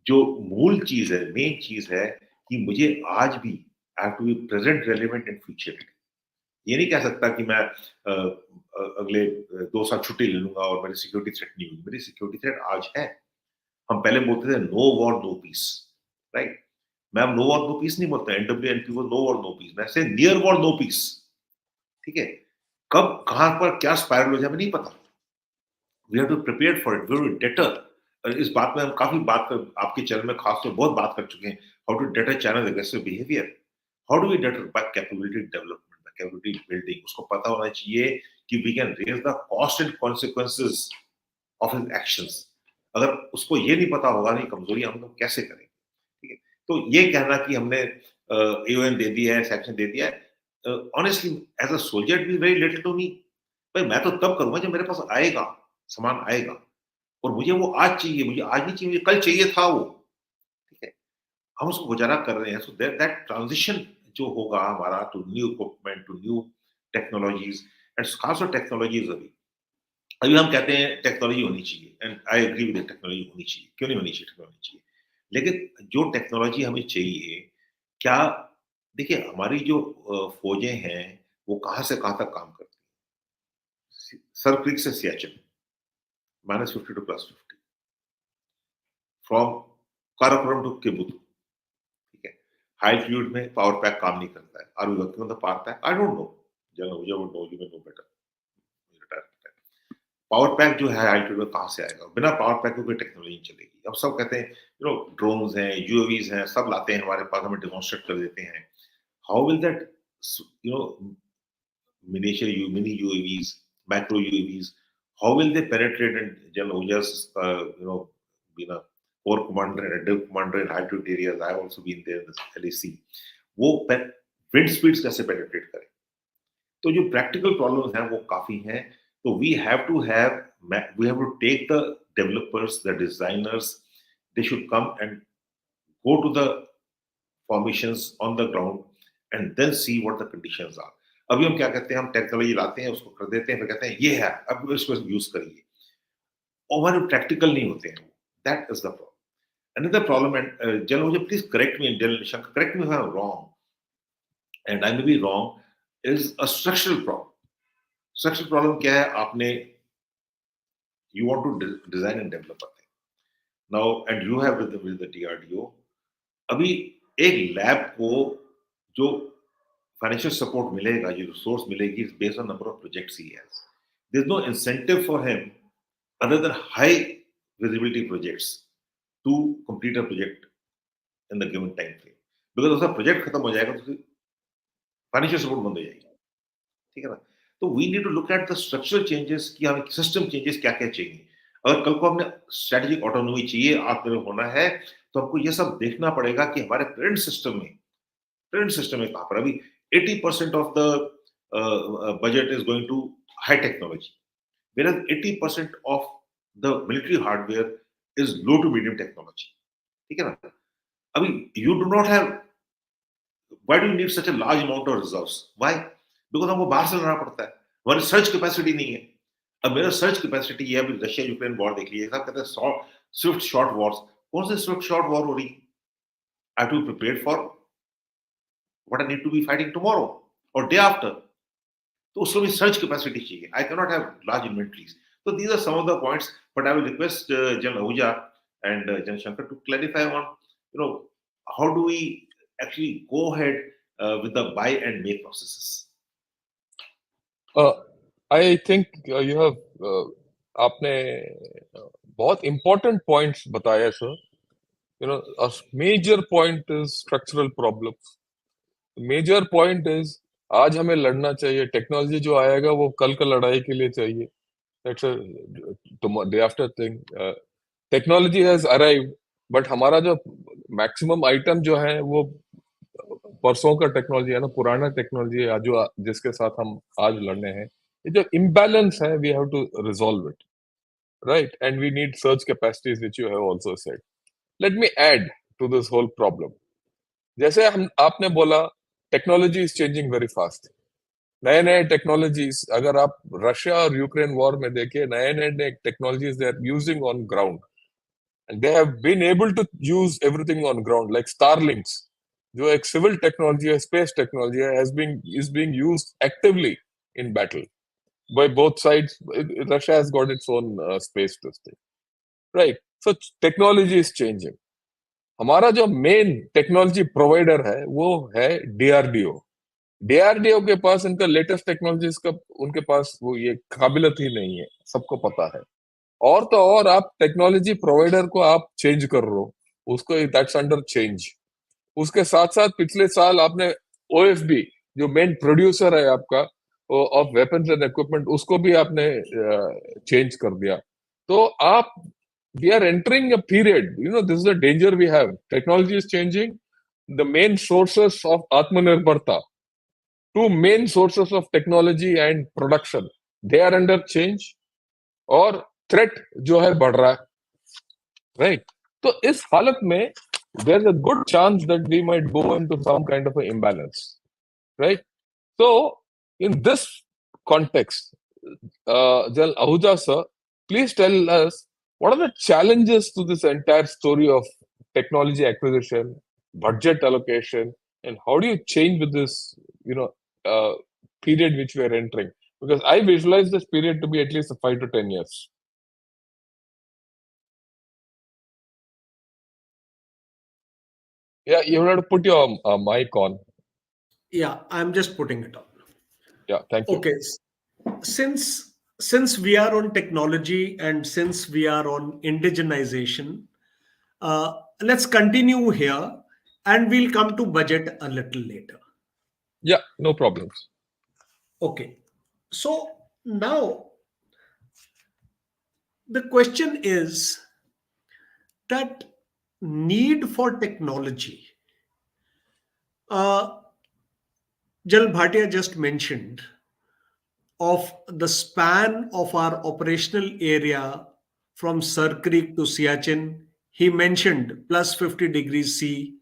जो मूल चीज है, मेन चीज है कि मुझे आज भी I have to be present, relevant in future. ये नहीं कह सकता कि मैं अगले 2 साल छुट्टी ले लूंगा और मेरी सिक्योरिटी थ्रेट नहीं होगी। मेरी सिक्योरिटी थ्रेट आज है। हम पहले बोलते थे no war no peace, right? मैं अब नो वॉर नो पीस नहीं बोलता, एनडब्ल्यूएनपी वो नो वॉर नो पीस, मैं से नियर वॉर नो पीस। ठीक है, कब कहां पर क्या स्पाइरल हो जाए हमें नहीं पता। We have to prepare for it, we have to deter. इस बात में हम काफी बात कर, आपके चैनल में खासतौर बहुत बात कर चुके हैं, how to deter China's aggressive behavior। How do we deter? By capability development, by capability building. उसको पता होना चाहिए कि we can raise the cost and consequences of his actions. अगर उसको ये नहीं पता होगा नहीं कमजोरी, हम लोग कैसे करेंगे? ठीक है, तो ये कहना कि हमने एओएन दे दिया है, सैक्शन दे दिया है, honestly as a soldier be very little to me. भाई मैं तो तब करूंगा जब मेरे पास आएगा, सामान आएगा, और मुझे वो आज चाहिए, मुझे आज नहीं चाहिए, मुझे कल चाहिए था वो। ठीक है, हम उसको गुजारा कर रहे हैं। सो दैट दैट ट्रांजिशन जो होगा हमारा to new equipment, to new technologies, and खासकर टेक्नोलॉजीज। अभी अभी हम कहते हैं टेक्नोलॉजी होनी चाहिए, and I agree with, technology होनी चाहिए, क्यों नहीं होनी चाहिए? टेक्नोलॉजी चाहिए, लेकिन जो टेक्नोलॉजी हमें चाहिए, क्या, देखिए हमारी जो फौजें हैं वो कहाँ से कहाँ तक काम करती हैं? सर क्रिक से Siachen, -50 to +50, from Karakoram to Kibithu. ठीक है, हाई एल्टीट्यूड में पावर पैक काम नहीं करता है। Are we working on the power pack? I don't know, General हुजैर would know, you will know better. Power pack जो है एल्टीट्यूड में कहाँ से आएगा? बिना पावर पैक के कोई टेक्नोलॉजी नहीं चलेगी। अब सब कहते हैं ड्रोन्स हैं, यूएवीज हैं, सब लाते हैं हमारे पास, हमें डेमोन्स्ट्रेट कर देते हैं। How will that, you know miniature mini UAVs, macro UAVs, how will they penetrate? And General Huja's, been a corps commander and a div commander in altitude areas. I have also been there in the LAC. वो wind speeds कैसे penetrate करें? तो जो practical problems हैं वो काफी हैं। तो we have to take the developers, the designers, they should come and go to the formations on the ground and then see what the conditions are. अभी हम क्या कहते हैं, हम टेक्नोलॉजी लाते हैं, उसको कर देते हैं, फिर कहते हैं ये है, अब इसको यूज करिए, और हमारे प्रैक्टिकल नहीं होते हैं। That is the problem. Another problem, and General मुझे please correct me, General Shankar correct me if I am wrong, and I may be wrong, is a structural problem. Structural problem क्या है? आपने, you want to design and develop a thing now, and you have with the DRDO अभी एक lab को जो financial support मिलेगा, जो resource मिलेगी, is based on number of projects he has. There's no incentive for him other than high visibility projects to complete a project in the given time frame. Because उसका project खत्म हो जाएगा तो financial support बंद हो जाएगी। ठीक है ना? तो we need to look at the structural changes कि हमें सिस्टम चेंजेस क्या क्या चाहिए। अगर कल को हमने स्ट्रेटेजिक ऑटोनॉमी चाहिए, आत्मनिर्भर होना है, तो हमको ये सब देखना पड़ेगा कि हमारे करंट सिस्टम में कहां पर अभी 80% of the budget is going to high technology, whereas 80% of the military hardware is low to medium technology. ठीक है ना? अभी you do not have, why do you need such a large amount of reserves? Why? Because हमको बाहर से लाना पड़ता है, हमारी सर्च कैपेसिटी नहीं है। अब मेरा सर्च कैपेसिटी है, अभी रशिया यूक्रेन वॉर देख लीजिए, सब कहते हैं स्विफ्ट शॉर्ट वॉर्स। कौन से स्विफ्ट शॉर्ट वॉर हो रही? I to prepare for what I need to be fighting tomorrow or day after. तो उसको भी सर्च कैपेसिटी चाहिए। I cannot have large inventories. So these are some of the points, but I will request General AHUJA and General Shankar to clarify on, how do we actually go ahead with the buy and make processes. I think you have आपने बहुत important points बताया sir. A major point is structural problems. Major point is आज हमें लड़ना चाहिए। Technology जो आएगा वो कल का लड़ाई के लिए चाहिए। That's a day after thing. Technology has arrived, but हमारा जो मैक्सिमम आइटम जो है वो परसों का टेक्नोलॉजी है ना, पुराना टेक्नोलॉजी है जो जिसके साथ हम आज लड़ने हैं, ये जो इम्बैलेंस है, we have to resolve it, right? And we need search capacities which you have also said. Let me add to this whole problem. जैसे हम आपने बोला, technology is changing very fast. नए नए टेक्नोलॉजीज, अगर आप रशिया और यूक्रेन वॉर में देखिए, नए नए technologies they are using on ground, and they have been able to use everything on ground, like Starlinks, जो एक सिविल टेक्नोलॉजी है, स्पेस टेक्नोलॉजी है, is being used actively in battle by both sides. Russia has got its own space to stay, right? So technology is changing. हमारा जो main technology provider है वो है DRDO. DRDO के पास इनका latest technologies का, उनके पास वो ये काबिलियत ही नहीं है, सबको पता है. और तो और आप टेक्नोलॉजी प्रोवाइडर को आप चेंज कर रहे हो, उसको दैट्स अंडर चेंज. उसके साथ साथ पिछले साल आपने ओएफबी, जो मेन प्रोड्यूसर है आपका ऑफ वेपन्स एंड इक्विपमेंट, उसको भी आपने चेंज कर दिया. तो आप, we are entering a period, this is a danger we have. Technology is changing. The main sources of atmanirbharta, two main sources of technology and production, they are under change. और threat जो है बढ़ रहा है, right? तो इस हालत में there's a good chance that we might go into some kind of an imbalance, right? So in this context, General Ahuja sir, please tell us, what are the challenges to this entire story of technology acquisition, budget allocation, and how do you change with this, period which we are entering? Because I visualize this period to be at least 5 to 10 years. Yeah, you have to put your mic on. Yeah, I'm just putting it on. Yeah, thank you. Okay. Since we are on technology and since we are on indigenization, let's continue here and we'll come to budget a little later. Yeah, no problems. Okay. So now the question is that need for technology. Jal Bhatia just mentioned of the span of our operational area from Sir Creek to Siachen. He mentioned plus 50 degrees C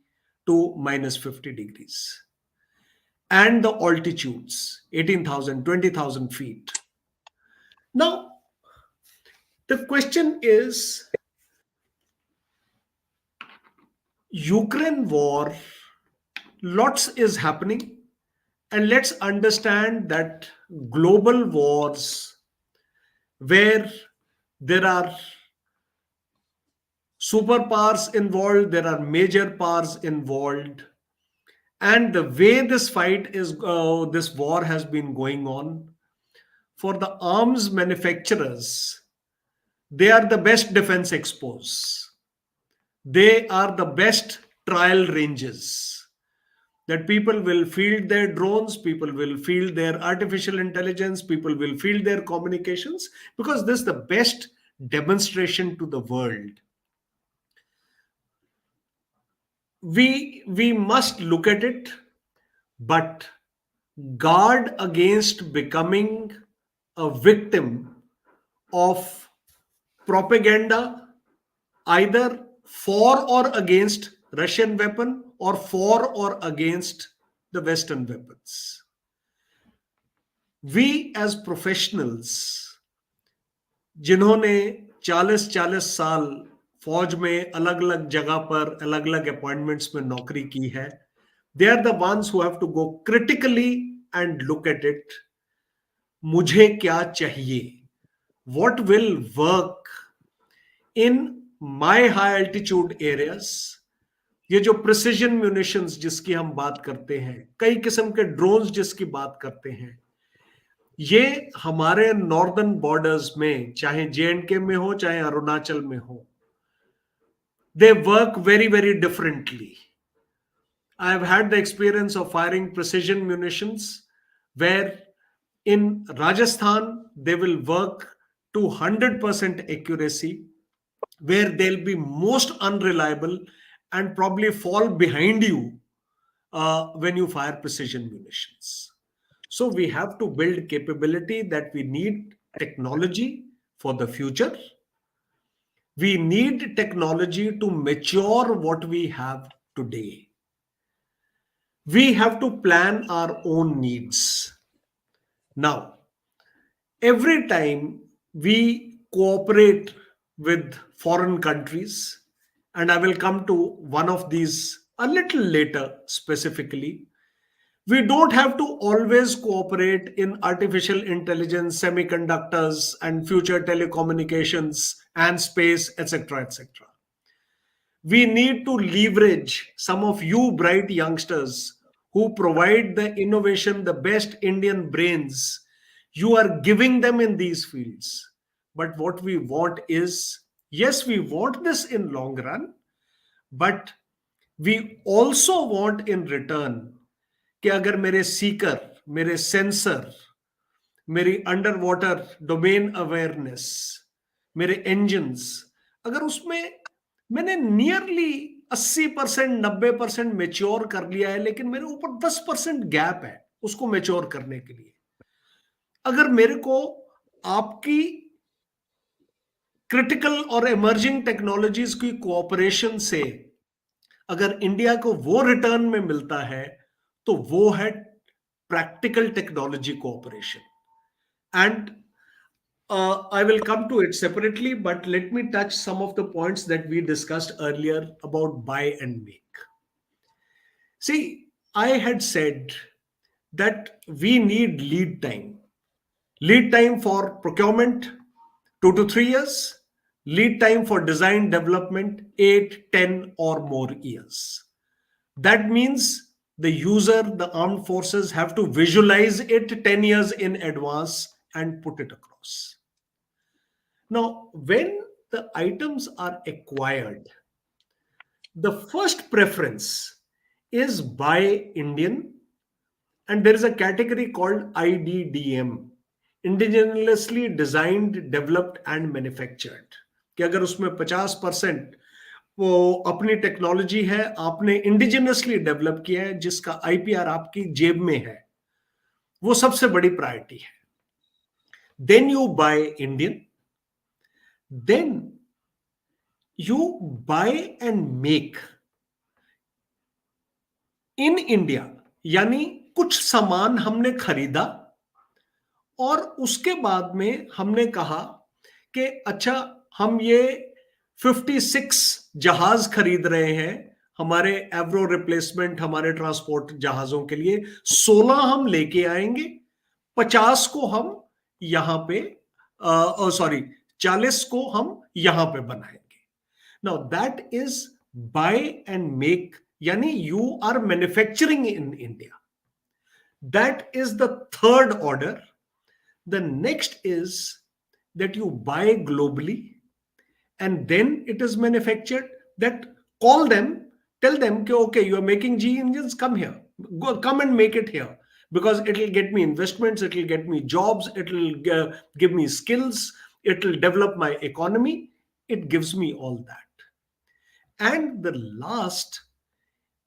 to minus 50 degrees. And the altitudes, 18,000, 20,000 feet. Now, the question is, Ukraine war, lots is happening. And let's understand that global wars where there are superpowers involved, there are major powers involved, and the way this this war has been going on, for the arms manufacturers, they are the best defense expos. They are the best trial ranges. That people will field their drones, people will field their artificial intelligence, people will field their communications, because this is the best demonstration to the world. We must look at it, but guard against becoming a victim of propaganda, either for or against Russian weapon or for or against the Western weapons. We as professionals, जिन्होंने 40-40 साल फौज में अलग अलग जगह पर अलग अलग अपॉइंटमेंट्स में नौकरी की है, they are the ones who have to go critically and look at it. मुझे क्या चाहिए? What will work in my high altitude areas? ये जो प्रिसिजन म्यूनिशंस जिसकी हम बात करते हैं, कई किस्म के ड्रोन्स जिसकी बात करते हैं, ये हमारे नॉर्दर्न बॉर्डर्स में, चाहे JNK में हो चाहे अरुणाचल में हो, they work very, very differently. I have had the experience of firing precision munitions where in Rajasthan, they will work to 100% accuracy, where they'll be most unreliable and probably fall behind you when you fire precision munitions. So we have to build capability that we need technology for the future. We need technology to mature what we have today. We have to plan our own needs. Now, every time we cooperate with foreign countries, and I will come to one of these a little later specifically, we don't have to always cooperate in artificial intelligence, semiconductors, and future telecommunications and space, etc., etc. We need to leverage some of you bright youngsters who provide the innovation, the best Indian brains. You are giving them in these fields. But what we want is, yes, we want this in long run, but we also want in return कि अगर मेरे सीकर, मेरे sensor, मेरी under water domain awareness, मेरे engines, अगर उसमें मैंने nearly 80%, 90% mature कर लिया है, लेकिन मेरे ऊपर 10% गैप है उसको मेच्योर करने के लिए, अगर मेरे को आपकी क्रिटिकल और इमर्जिंग टेक्नोलॉजीज की कोऑपरेशन से अगर इंडिया को वो रिटर्न में मिलता है, तो वो है practical technology cooperation. And I will come to it separately, but let me touch some of the points that we discussed earlier about buy and make. See, I had said that we need lead time. Lead time for procurement, 2 to 3 years. Lead time for design development, 8, 10 or more years. That means the user, the armed forces have to visualize it 10 years in advance and put it across. Now, when the items are acquired, the first preference is buy Indian, and there is a category called IDDM, indigenously designed, developed and manufactured. कि अगर उसमें 50% वो अपनी technology है, आपने indigenously develop किया है, जिसका आईपीआर आपकी जेब में है, वो सबसे बड़ी प्रायोरिटी है. Then you buy Indian, then you buy and make in India. यानी कुछ सामान हमने खरीदा और उसके बाद में हमने कहा कि अच्छा, हम ये 56 जहाज खरीद रहे हैं हमारे एवरो रिप्लेसमेंट, हमारे ट्रांसपोर्ट जहाजों के लिए, 16 हम लेके आएंगे, 50 को हम यहां पे 40 को हम यहां पे बनाएंगे. Now that is buy and make, yani you are manufacturing in India. That is the third order. The next is that you buy globally and then it is manufactured. That call them, tell them, okay, you are making G engines, come here, come and make it here, because it will get me investments, it will get me jobs, it will give me skills, it will develop my economy. It gives me all that. And the last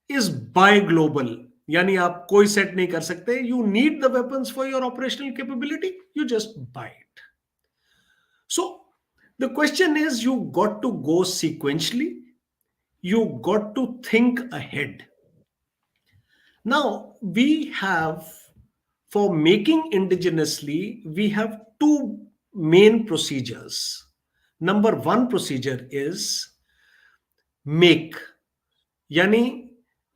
is buy global. यानी आप कोई set नहीं कर सकते. You need the weapons for your operational capability, you just buy it. So the question is, you got to go sequentially, you got to think ahead. Now we have, for making indigenously, we have two main procedures. Number one procedure is make. Yani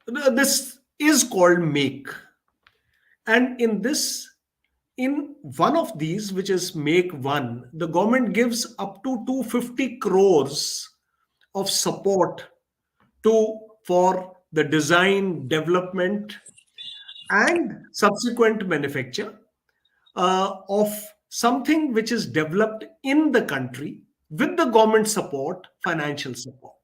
this is called make. And in one of these, which is make one, the government gives up to 250 crores of support for the design, development and subsequent manufacture of something which is developed in the country with the government support, financial support.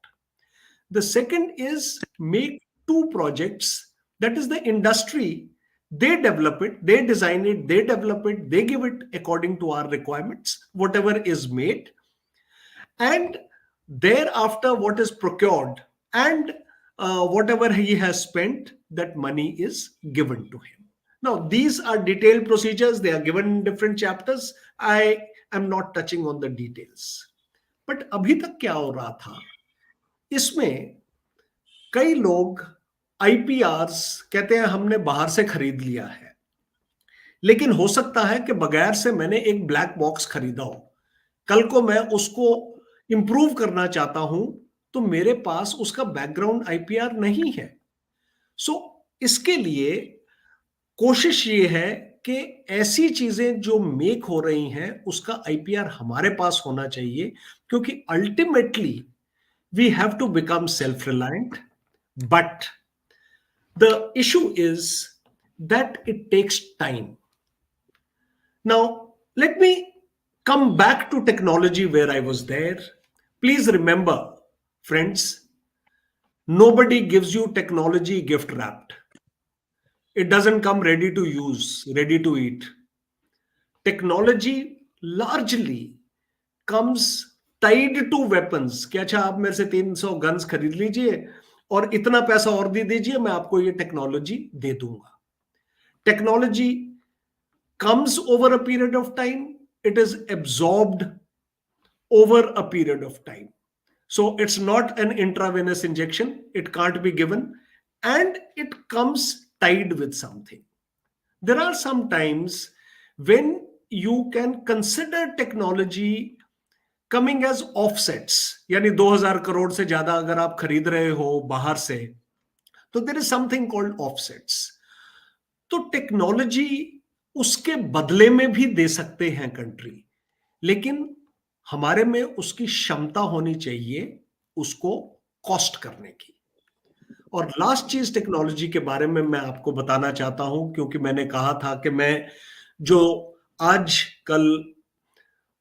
The second is make two projects, that is the industry, they develop it, they design it, they develop it, they give it according to our requirements, whatever is made, and thereafter what is procured, and whatever he has spent, that money is given to him. Now, these are detailed procedures. They are given in different chapters. I am not touching on the details. But अभी तक क्या हो रहा था, इसमें कई लोग आईपीआरस कहते हैं हमने बाहर से खरीद लिया है, लेकिन हो सकता है कि बगैर से मैंने एक ब्लैक बॉक्स खरीदा हो, कल को मैं उसको इंप्रूव करना चाहता हूं तो मेरे पास उसका बैकग्राउंड आईपीआर नहीं है। सो इसके लिए कोशिश ये है कि ऐसी चीजें जो मेक हो रही हैं उसका आईपीआर हमारे पास होना चाहिए, क्योंकि ultimately we have to become self reliant, but the issue is that it takes time. Now, let me come back to technology where I was there. Please remember, friends, nobody gives you technology gift wrapped. It doesn't come ready to use, ready to eat. Technology largely comes tied to weapons. कि अच्छा आप मेरे से 300 guns खरीद लीजिए और इतना पैसा और दे दीजिए, मैं आपको ये टेक्नोलॉजी दे दूंगा. Technology comes over a period of time, it is absorbed over a period of time. So it's not an intravenous injection, it can't be given, and it comes tied with something. There are some times when you can consider technology coming as offsets. यानी 2000 करोड़ से ज्यादा अगर आप खरीद रहे हो बाहर से, तो there is something called offsets. तो टेक्नोलॉजी उसके बदले में भी दे सकते हैं कंट्री, लेकिन हमारे में उसकी क्षमता होनी चाहिए उसको कॉस्ट करने की. और लास्ट चीज टेक्नोलॉजी के बारे में मैं आपको बताना चाहता हूं, क्योंकि मैंने कहा था कि मैं जो आज कल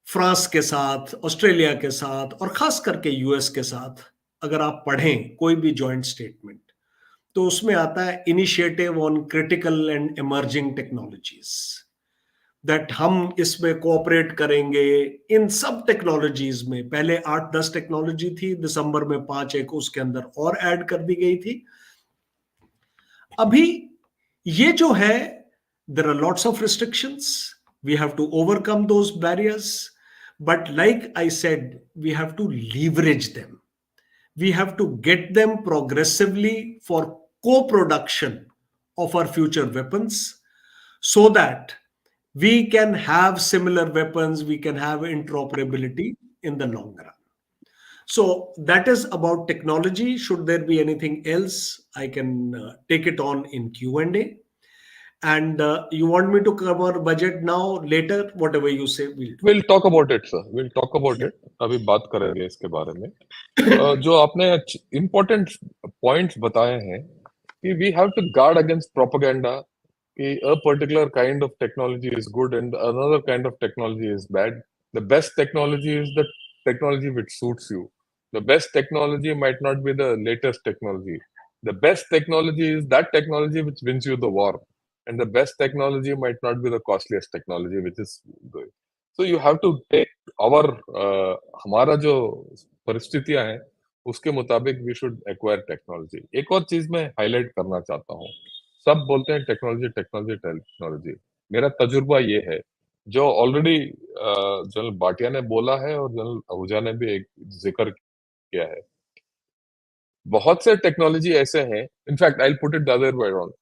फ्रांस के साथ, ऑस्ट्रेलिया के साथ और खास करके यूएस के साथ अगर आप पढ़ें कोई भी जॉइंट स्टेटमेंट, तो उसमें आता है initiative on critical and emerging technologies, that हम इसमें कोऑपरेट करेंगे इन सब टेक्नोलॉजीज में. पहले 8-10 टेक्नोलॉजी थी, दिसंबर में 5 एक उसके अंदर और ऐड कर दी गई थी. अभी ये जो है, there are lots of restrictions, we have to overcome those barriers, but like I said, we have to leverage them. We have to get them progressively for co-production of our future weapons, so that we can have similar weapons, we can have interoperability in the long run. So that is about technology. Should there be anything else, I can take it on in Q&A. And you want me to cover budget now, later, whatever you say, we'll do. We'll talk about it, sir. We'll talk about it. अभी बात करेंगे इसके बारे में. जो आपने important points बताए हैं कि we have to guard against propaganda कि a particular kind of technology is good and another kind of technology is bad. The best technology is the technology which suits you. The best technology might not be the latest technology. The best technology is that technology which wins you the war. And the best technology might not be the costliest technology, which is good. So you have to take our हमारा जो परिस्थितियां हैं उसके मुताबिक we should acquire technology. एक और चीज मैं हाईलाइट करना चाहता हूँ. सब बोलते हैं टेक्नोलॉजी टेक्नोलॉजी टेक्नोलॉजी. मेरा तजुर्बा ये है, जो ऑलरेडी जनरल भाटिया ने बोला है और जनरल आहूजा ने भी एक जिक्र किया है. बहुत से टेक्नोलॉजी ऐसे हैं, in fact I will put it the other way around,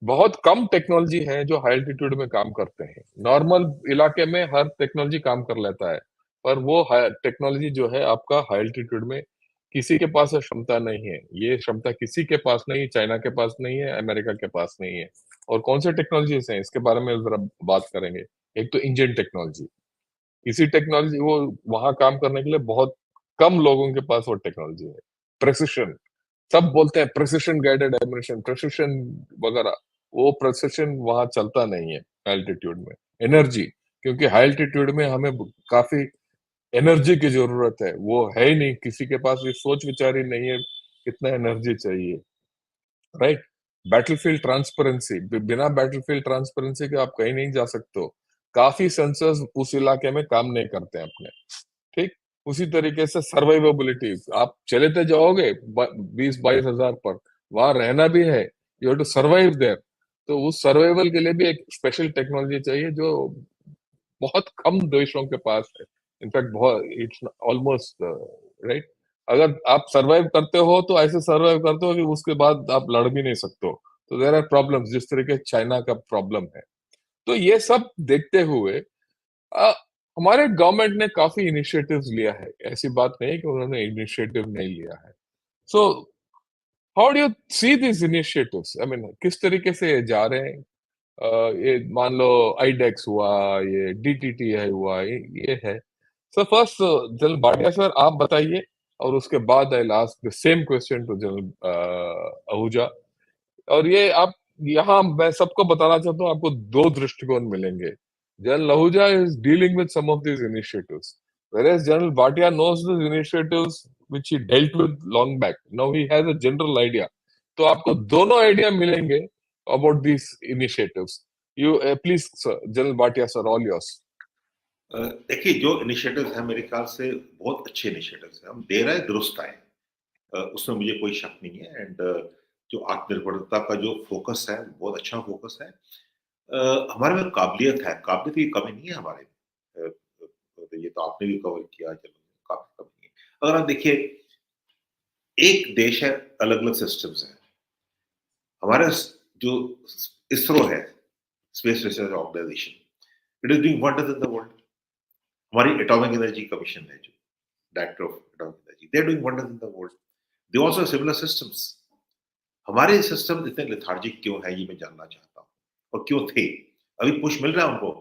बहुत कम टेक्नोलॉजी है जो हाई एल्टीट्यूड में काम करते हैं. नॉर्मल इलाके में हर टेक्नोलॉजी काम कर लेता है, पर वो टेक्नोलॉजी जो है आपका हाई एल्टीट्यूड में किसी के पास क्षमता नहीं है. ये क्षमता किसी के पास नहीं, चाइना के पास नहीं है, अमेरिका के पास नहीं है. और कौन से टेक्नोलॉजीज हैं इसके बारे में जरा बात करेंगे. एक तो इंजन टेक्नोलॉजी. किसी टेक्नोलॉजी वो वहां काम करने के लिए बहुत कम लोगों के पास वो टेक्नोलॉजी है. प्रेसिशन, सब बोलते हैं प्रेसिशन गाइडेड एमिनेशन, प्रेसिशन वगैरह, वो प्रेसिशन वहां चलता नहीं है हाई एल्टीट्यूड में. एनर्जी, क्योंकि हाई एल्टीट्यूड में हमें काफी एनर्जी की जरूरत है, वो है ही नहीं किसी के पास. ये सोच विचार ही नहीं है कितना एनर्जी चाहिए, राइट. बैटलफील्ड ट्रांसपेरेंसी, बिना बैटलफील्ड ट्रांसपेरेंसी के आप कहीं नहीं जा सकते हो. काफी सेंसर्स उस इलाके में काम नहीं करते हैं अपने, ठीक. उसी तरीके से सर्वाइवेबिलिटी, आप चलेते जाओगे 20-22 हजार पर, वहां रहना भी है, you have to survive there. तो उस सर्वाइवल के लिए भी एक स्पेशल टेक्नोलॉजी चाहिए जो बहुत कम देशों के पास है। इनफैक्ट बहुत, इट्स ऑलमोस्ट राइट। अगर आप सर्वाइव करते हो तो ऐसे सर्वाइव करते हो कि उसके बाद आप लड़ भी नहीं सकते हो। तो देयर आर प्रॉब्लम्स, जिस तरीके चाइना का प्रॉब्लम है। तो ये सब देखते हुए अ, हमारे गवर्नमेंट ने काफी इनिशिएटिव्स लिया है, ऐसी बात नहीं है कि उन्होंने इनिशिएटिव नहीं लिया है। So how do you see this initiatives, I mean किस तरीके से ये जा रहे हैं? ये मान लो आईडेक्स हुआ, ये डीटीटी है हुआ, ये है। So first General Bhatia sir आप बताइए, और उसके बाद I ask the same question to General Ahuja. और ये आप, यहाँ मैं सबको बताना चाहता हूँ, आपको दो दृष्टिकोण मिलेंगे। General Ahuja is dealing with some of these initiatives, whereas General Bhatia knows these initiatives which he dealt with long back. Now he has a general idea. तो आपको दोनों आइडिया मिलेंगे about these initiatives. You please, sir, General Bhatia sir, all yours. देखिए, जो initiatives हैं मेरे ख्याल से बहुत अच्छे इनिशिएटिव्स हैं। हम देर आए दुरुस्त आए, उसमें मुझे कोई शक नहीं है। एंड जो आत्मनिर्भरता का जो फोकस है बहुत अच्छा फोकस है। हमारे में काबिलियत है, काबिलियत की कमी नहीं है हमारे में। ये तो आपने भी कवर किया, चलो काफी कमी है। अगर आप देखिए, एक देश है, अलग अलग सिस्टम्स हैं। हमारा जो इसरो है, space research organisation, it is doing wonders in the world. हमारी एटॉमिक एनर्जी कमीशन है, जो director of atomic energy, they are doing wonders in the world. They also similar systems. हमारे सिस्टम इतने लेथार्जिक क्यों है, ये मैं जानना चाहता हूँ, और क्यों थे। अभी पुश मिल रहा है उनको,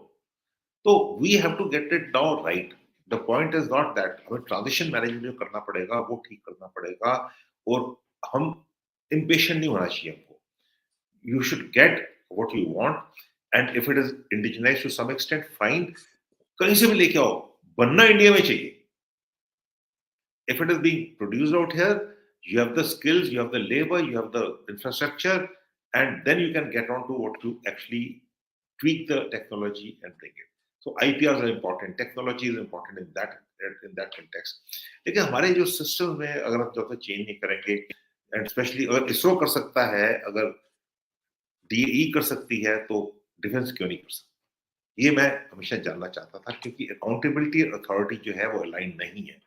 तो we have to get it now right. The point is not that, हमें ट्रांजिशन मैनेजमेंट जो करना पड़ेगा वो ठीक करना पड़ेगा, और हम इम्पेशेंट नहीं होना चाहिए हमको। You should get what you want, and if it is indigenized to some extent, fine, कहीं से भी लेके आओ, बनना इंडिया में चाहिए। If it is being produced out here, you have the skills, you have the labor, you have the infrastructure, and then you can get on to what you actually tweak the technology and bring it. So IPRs are important, technology is important in that context. लेकिन हमारे जो system में अगर हम जब तक change नहीं करेंगे, एंड स्पेशली अगर इसरो कर सकता है, अगर डीई कर सकती है, तो डिफेंस क्यों नहीं कर सकती? ये मैं हमेशा जानना चाहता था, क्योंकि अकाउंटेबिलिटी और अथॉरिटी जो है वो अलाइन नहीं है।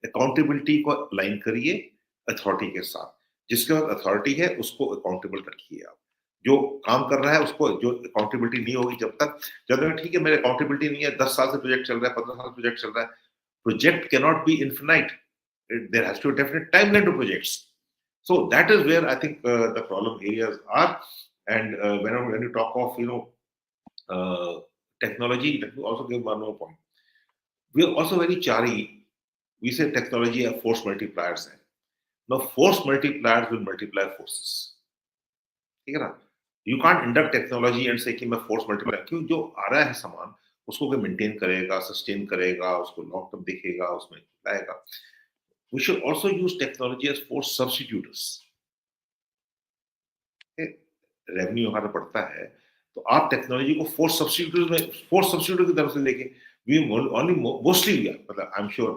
अकाउंटेबिलिटी को अलाइन करिए अथॉरिटी के साथ। जिसके पास अथॉरिटी है उसको अकाउंटेबल रखिए आप। जो काम कर रहा है उसको, जो अकाउंटेबिलिटी नहीं होगी जब तक ठीक है, मेरे अकाउंटेबिलिटी नहीं है, 10 साल से प्रोजेक्ट चल रहा है, 15 साल से प्रोजेक्ट चल रहा है। Project can not be infinite, there has to be definite timeline to projects. So that is where I think the problem areas are. And when you talk of technology, let me also give one more point. We are also very chary. We say technology are force multipliers. Now force multipliers will multiply forces. ठीक है ना? You can't induct technology and say कि मैं force multiplier, क्यों? जो आ रहा है सामान उसको कोई मेंटेन करेगा, सस्टेन करेगा, उसको लॉन्ग टर्म देखेगा, उसमें लाएगा। We should also use technology as force substitutors. Revenue हमारा बढ़ता है, तो आप टेक्नोलॉजी को फोर्स सब्स्टिट्यूट की तरफ से देखें। वी ओनली मोस्टली, मतलब I am sure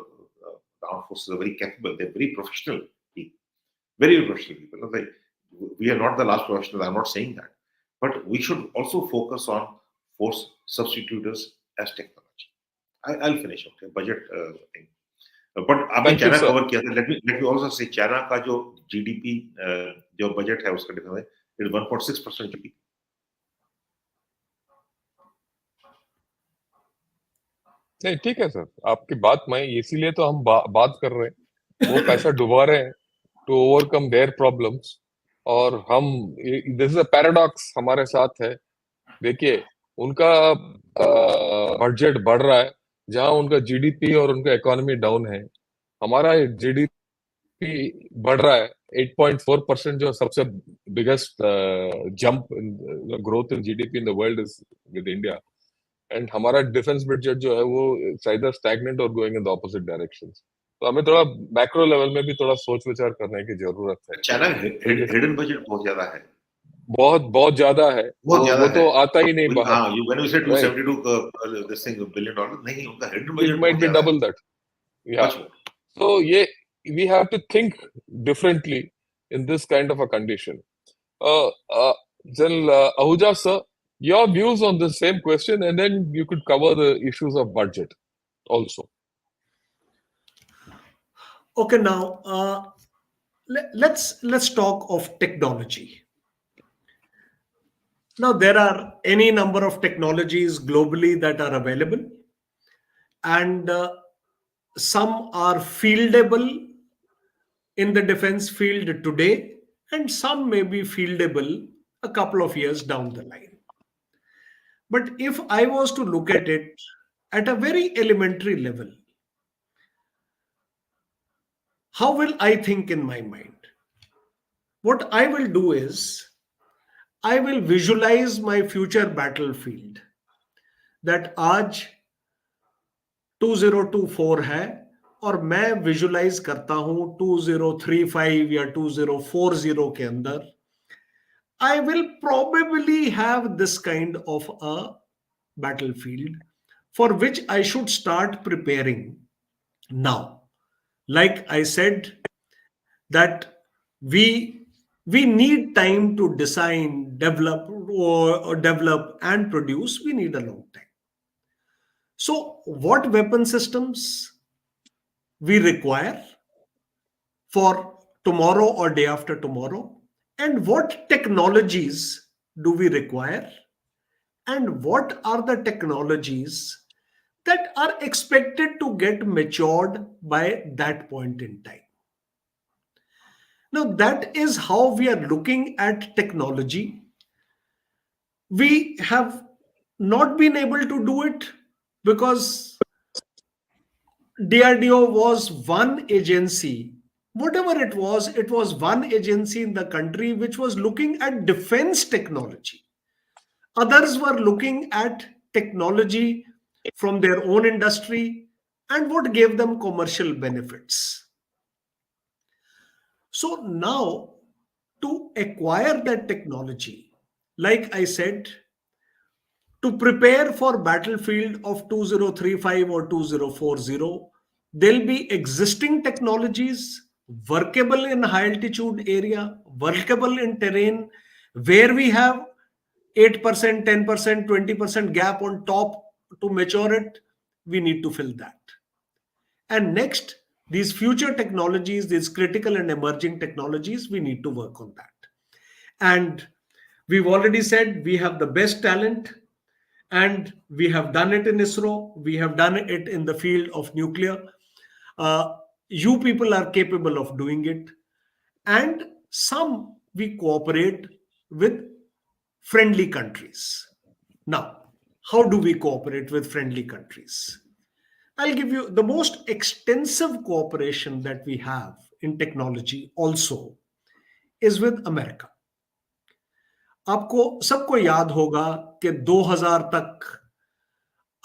arm forces are very capable, they are very professional people, very professional people. Like we are not the last professional, I am not saying that, but we should also focus on force substitutors as technology. I will finish okay budget thing. But आपने China cover किया था, let me also say China का जो GDP जो budget है उसका difference है, it 1.6% GDP. नहीं ठीक है सर, आपकी बात मैं इसीलिए तो हम बात कर रहे हैं। वो पैसा डुबा रहे हैं टू ओवरकम देयर प्रॉब्लम्स, और हम, दिस इज अ पैराडॉक्स हमारे साथ है। देखिए, उनका बजट बढ़ रहा है जहां उनका जीडीपी और उनका इकोनॉमी डाउन है। हमारा जीडीपी बढ़ रहा है 8.4%, जो सबसे biggest jump growth in GDP in the world is with India. And हमारा डिफेंस बजट जो है वो साइडर स्टैग्नेंट और going in the opposite direction. तो हमें थोड़ा मैक्रो लेवल में भी थोड़ा सोच विचार करने की जरूरत है। चाइना हिडन बजट बहुत ज्यादा है, बहुत ज्यादा है, वो तो आता ही नहीं बाहर। हाँ, व्हेन यू से 272 दिस थिंग बिलियन डॉलर, नहीं, उनका hidden budget it might be double that. Yeah. much more. So yeah, we have to think differently in this kind of a condition. Uh, uh, General Ahuja sir, your views on the same question, and then you could cover the issues of budget also. Okay, now let's talk of technology. Now there are any number of technologies globally that are available, and some are fieldable in the defense field today, and some may be fieldable a couple of years down the line. But if I was to look at it at a very elementary level, how will I think in my mind? What I will do is I will visualize my future battlefield, that आज 2024 है और मैं visualise करता हूं 2035 या 2040 के अंदर I will probably have this kind of a battlefield for which I should start preparing now. Like I said, that we need time to design, develop, or develop and produce. We need a long time. So, what weapon systems we require for tomorrow or day after tomorrow, and what technologies do we require, and what are the technologies that are expected to get matured by that point in time. Now, that is how we are looking at technology. We have not been able to do it because DRDO was one agency. Whatever it was one agency in the country which was looking at defense technology. Others were looking at technology from their own industry and what gave them commercial benefits. So now, to acquire that technology, like I said, to prepare for battlefield of 2035 or 2040, there'll be existing technologies workable in high altitude area, workable in terrain where we have 8%, 10%, 20% gap on top to mature it. We need to fill that. And next, these future technologies, these critical and emerging technologies, we need to work on that. And we've already said we have the best talent, and we have done it in ISRO, we have done it in the field of nuclear. You people are capable of doing it, and some we cooperate with friendly countries. Now, how do we cooperate with friendly countries? I'll give you the most extensive cooperation that we have in technology also is with America. आपको सबको याद होगा कि 2000 तक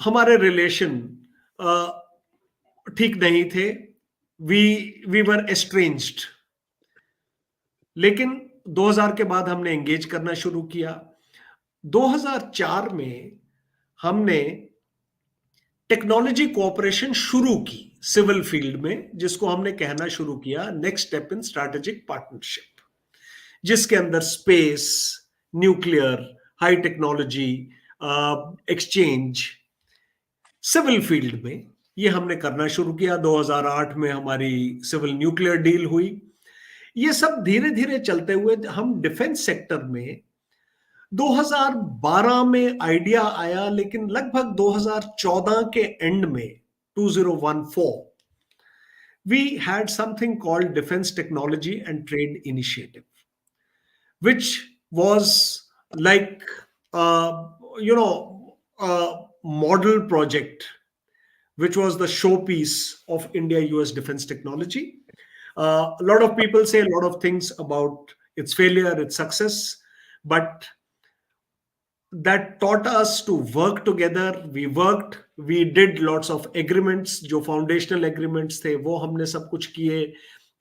हमारे relation ठीक नहीं थे. We were estranged. लेकिन 2000 के बाद हमने एंगेज करना शुरू किया. 2004 में हमने टेक्नोलॉजी कोऑपरेशन शुरू की सिविल फील्ड में, जिसको हमने कहना शुरू किया next step in strategic partnership, जिसके अंदर space, nuclear, high technology, exchange, civil field में ये हमने करना शुरू किया. 2008 में हमारी सिविल न्यूक्लियर डील हुई. ये सब धीरे धीरे चलते हुए हम डिफेंस सेक्टर में 2012 में आइडिया आया, लेकिन लगभग 2014 के एंड में 2014 we had something called Defense Technology and Trade Initiative, which was like a model project, which was the showpiece of India-US defense technology. A lot of people say a lot of things about its failure, its success, but that taught us to work together. We worked, we did lots of agreements. जो foundational agreements थे वो हमने सब कुछ किए.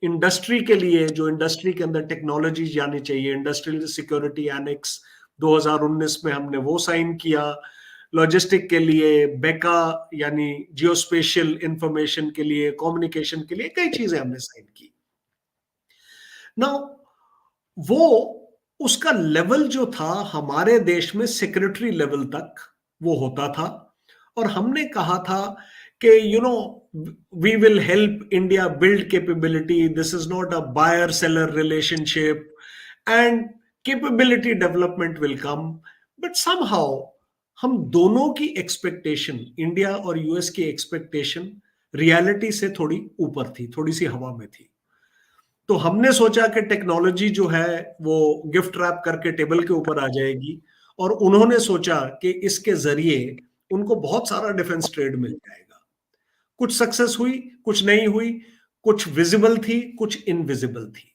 Industry के लिए, जो इंडस्ट्री के अंदर टेक्नोलॉजी जानी चाहिए, इंडस्ट्रियल सिक्योरिटी एनेक्स 2019 में हमने वो साइन किया. लॉजिस्टिक के लिए, बेका यानी जियोस्पेशियल इंफॉर्मेशन के लिए, कम्युनिकेशन के लिए, कई चीजें हमने साइन की। नाउ वो उसका लेवल जो था हमारे देश में सेक्रेटरी लेवल तक वो होता था, और हमने कहा था कि we will help India build capability, this is not a buyer seller relationship, and capability development will come. But somehow हम दोनों की एक्सपेक्टेशन, इंडिया और यूएस की एक्सपेक्टेशन रियलिटी से थोड़ी ऊपर थी, थोड़ी सी हवा में थी। तो हमने सोचा कि टेक्नोलॉजी जो है वो गिफ्ट रैप करके टेबल के ऊपर आ जाएगी, और उन्होंने सोचा कि इसके जरिए उनको बहुत सारा डिफेंस ट्रेड मिल जाएगा। कुछ सक्सेस हुई, कुछ नहीं हुई, कुछ विजिबल थी, कुछ इनविजिबल थी।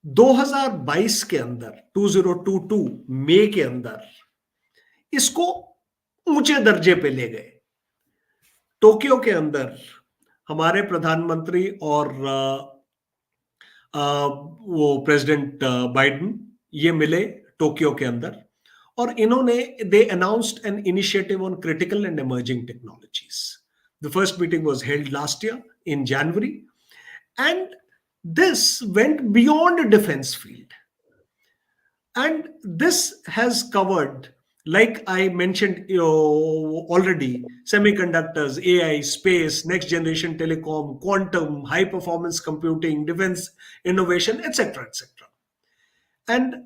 2022 के अंदर, 2022 मई के अंदर इसको ऊंचे दर्जे पे ले गए। टोक्यो के अंदर हमारे प्रधानमंत्री और वो प्रेसिडेंट बाइडेन ये मिले टोक्यो के अंदर, और इन्होंने they announced an initiative on critical and emerging technologies. The first meeting was held last year in January, and this went beyond defense field, and this has covered, like I mentioned already, semiconductors, AI, space, next generation telecom, quantum, high performance computing, defense innovation, etc etc। and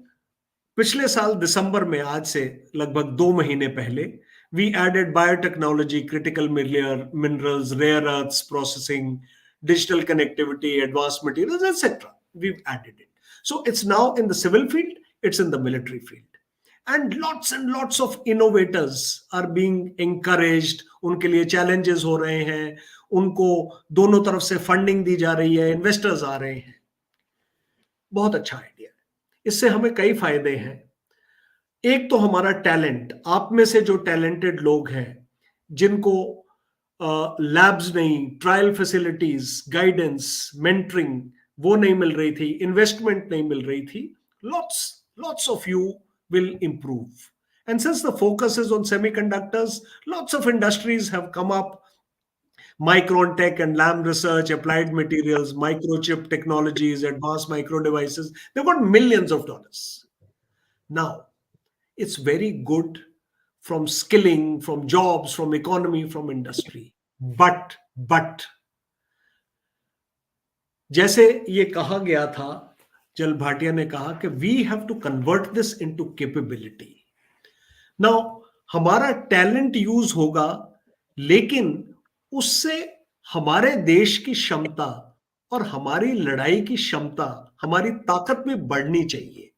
पिछले साल दिसंबर में, आज से लगभग 2 महीने पहले, we added biotechnology, critical minerals, rare earths processing, digital connectivity, advanced materials, etc. We've added it. So it's now in the civil field, it's in the military field. And lots of innovators are being encouraged. उनके लिए challenges हो रहे हैं, उनको दोनों तरफ से funding दी जा रही है, इन्वेस्टर्स आ रहे हैं। बहुत अच्छा आइडिया है, इससे हमें कई फायदे हैं। एक तो हमारा टैलेंट, आप में से जो टैलेंटेड लोग हैं, जिनको लैब्स नहीं, ट्रायल फैसिलिटीज, गाइडेंस, मेंटरिंग वो नहीं मिल रही थी, इन्वेस्टमेंट नहीं मिल रही थी, lots of you will improve. And since the focus is on semiconductors, lots of industries have come up: Micron Tech and Lam Research, Applied Materials, Microchip Technologies, Advanced Micro Devices. They've got millions of dollars. Now, it's very good from skilling, from jobs, from economy, from industry. But जैसे ये कहा गया था, जल भाटिया ने कहा कि we have to convert this into capability. Now हमारा टैलेंट यूज होगा, लेकिन उससे हमारे देश की क्षमता और हमारी लड़ाई की क्षमता, हमारी ताकत भी बढ़नी चाहिए।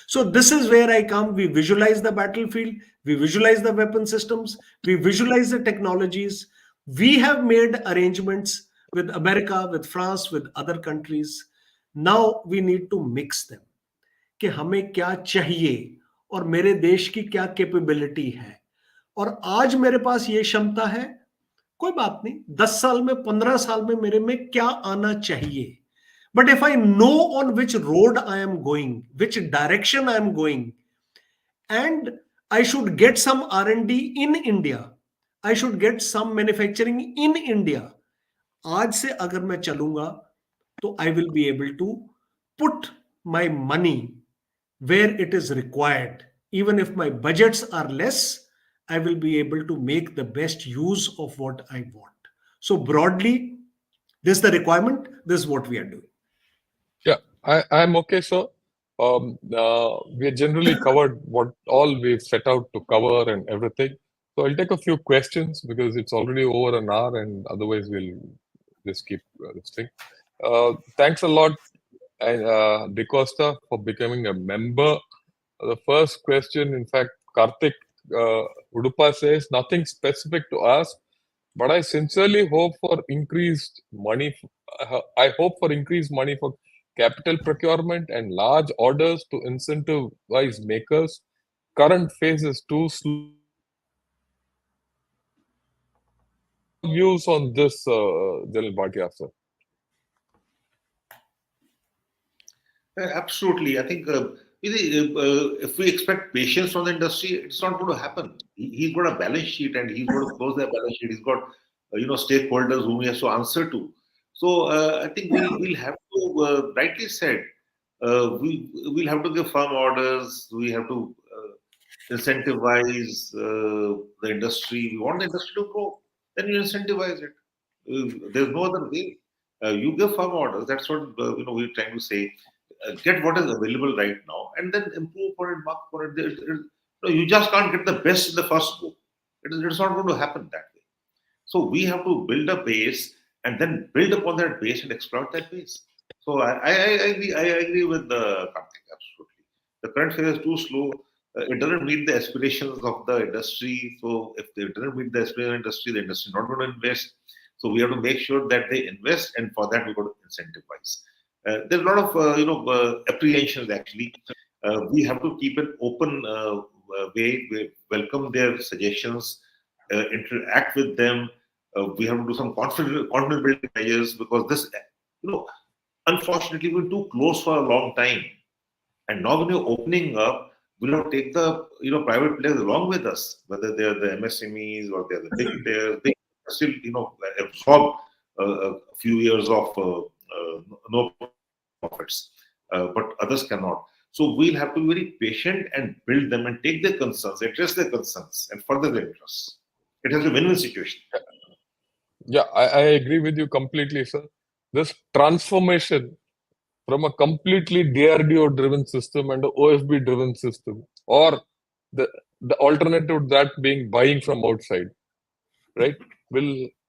So this is where I come. We visualize the battlefield, we visualize the weapon systems, we visualize the technologies. We have made arrangements with America, with France, with other countries. Now we need to mix them. कि हमें क्या चाहिए और मेरे देश की क्या capability है, और आज मेरे पास ये क्षमता है, कोई बात नहीं, 10 साल में, 15 साल में मेरे में क्या आना चाहिए। But if I know on which road I am going, which direction I am going, and I should get some R&D in India, I should get some manufacturing in India, आज से अगर मैं चलूंगा तो I will be able to put my money where it is required. Even if my budgets are less, I will be able to make the best use of what I want. So broadly, this is the requirement, this is what we are doing. Yeah, I'm okay, sir. We have generally covered what all we've set out to cover and everything. So I'll take a few questions because it's already over an hour, and otherwise we'll just keep this thing. Thanks a lot, De Costa, for becoming a member. The first question, in fact, Karthik Udupa says, nothing specific to ask, but I sincerely hope for increased money. I hope for increased money for capital procurement and large orders to incentivize makers. Current phase is too slow. Views on this, General Bhatia, sir? Absolutely. I think if we expect patience from the industry, it's not going to happen. He's got a balance sheet and he's going to close that balance sheet. He's got stakeholders whom he has to answer to. So I think we'll have to, rightly said, we'll have to give firm orders. We have to incentivize the industry. We want the industry to grow, then you incentivize it. There's no other way. You give firm orders. That's what we're trying to say. Get what is available right now, and then improve on it, mark for it. You just can't get the best in the first go. It's not going to happen that way. So we have to build a base and then build upon that base and exploit that base. So I agree with the Karthik, absolutely. The current phase is too slow. It doesn't meet the aspirations of the industry. So if it doesn't meet the aspirations of the industry is not going to invest. So we have to make sure that they invest, and for that we got to incentivize. There's a lot of apprehensions actually. We have to keep an open way. We welcome their suggestions, interact with them. We have to do some confidence building measures, because this, unfortunately, we're too close for a long time. And now when you're opening up, we'll have to take the private players along with us, whether they're the MSMEs or they're the big players. They still absorb a few years of no profits, but others cannot. So we'll have to be very patient and build them and take their concerns, address their concerns, and further their interests. It has a win-win situation. Yeah, I agree with you completely, sir. This transformation from a completely DRDO-driven system and an OFB-driven system, or the alternative to that being buying from outside, right,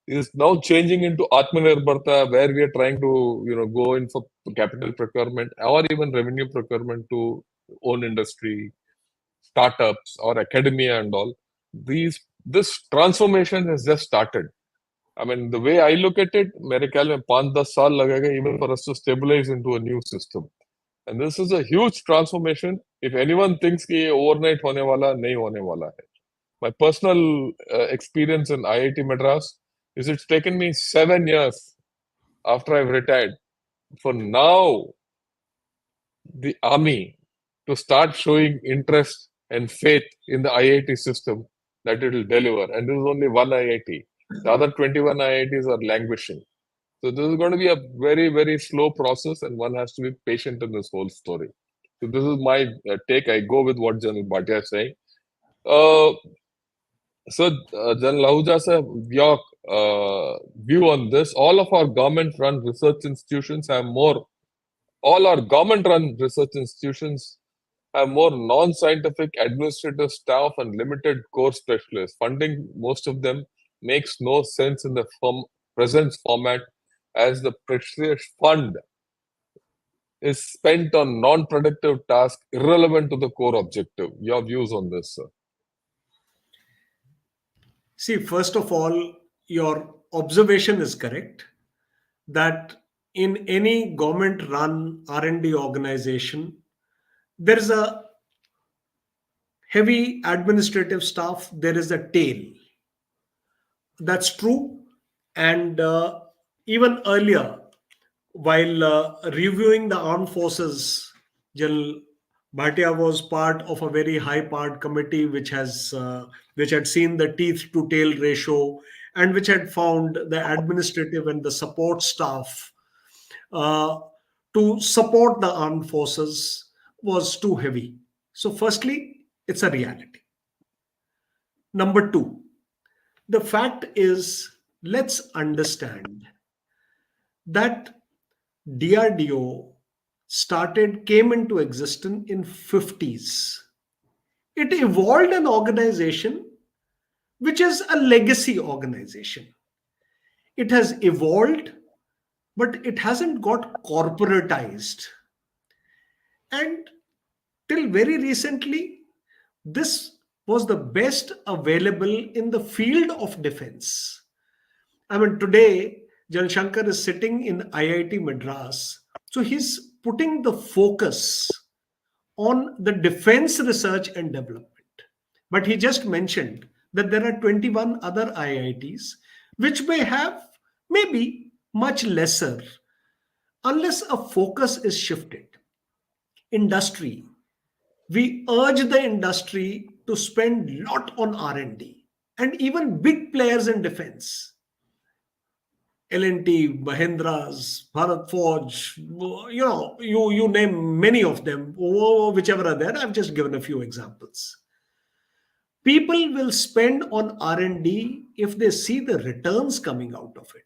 is now changing into Atmanirbharta, where we are trying to go in for capital procurement or even revenue procurement to own industry, startups or academia and all. This transformation has just started. I mean, the way I look at it, मेरे ख्याल में 5-10 साल लगेगा even for us to stabilize into a new system. And this is a huge transformation. If anyone thinks कि ये overnight होने वाला, नहीं होने वाला है. My personal experience in IIT Madras is it's taken me 7 years after I've retired for now the army to start showing interest and faith in the IIT system that it will deliver. And this is only one IIT. The other 21 IITs are languishing. So this is going to be a very, very slow process, and one has to be patient in this whole story. So this is my take. I go with what General Bhatia is saying. General AHUJA sir, your view on this. All our government-run research institutions have more non-scientific administrative staff and limited core specialists. Funding, most of them, makes no sense in the present format, as the precious fund is spent on non-productive tasks irrelevant to the core objective. Your views on this, sir? See, first of all, your observation is correct that in any government-run R&D organization, there is a heavy administrative staff, there is a tail. That's true. And even earlier, while reviewing the armed forces, General Bhatia was part of a very high-powered committee which had seen the teeth-to-tail ratio, and which had found the administrative and the support staff to support the armed forces was too heavy. So firstly, it's a reality. Number two, the fact is, let's understand that DRDO came into existence in 50s. It evolved an organization which is a legacy organization. It has evolved, but it hasn't got corporatized. And till very recently, this was the best available in the field of defense. I mean, today, Jan Shankar is sitting in IIT Madras. So he's putting the focus on the defense research and development. But he just mentioned that there are 21 other IITs which may have maybe much lesser, unless a focus is shifted. Industry, we urge the industry to spend a lot on R&D, and even big players in defense, L&T, Mahindras, Bharat Forge, you name many of them, whichever are there. I've just given a few examples. People will spend on R&D if they see the returns coming out of it.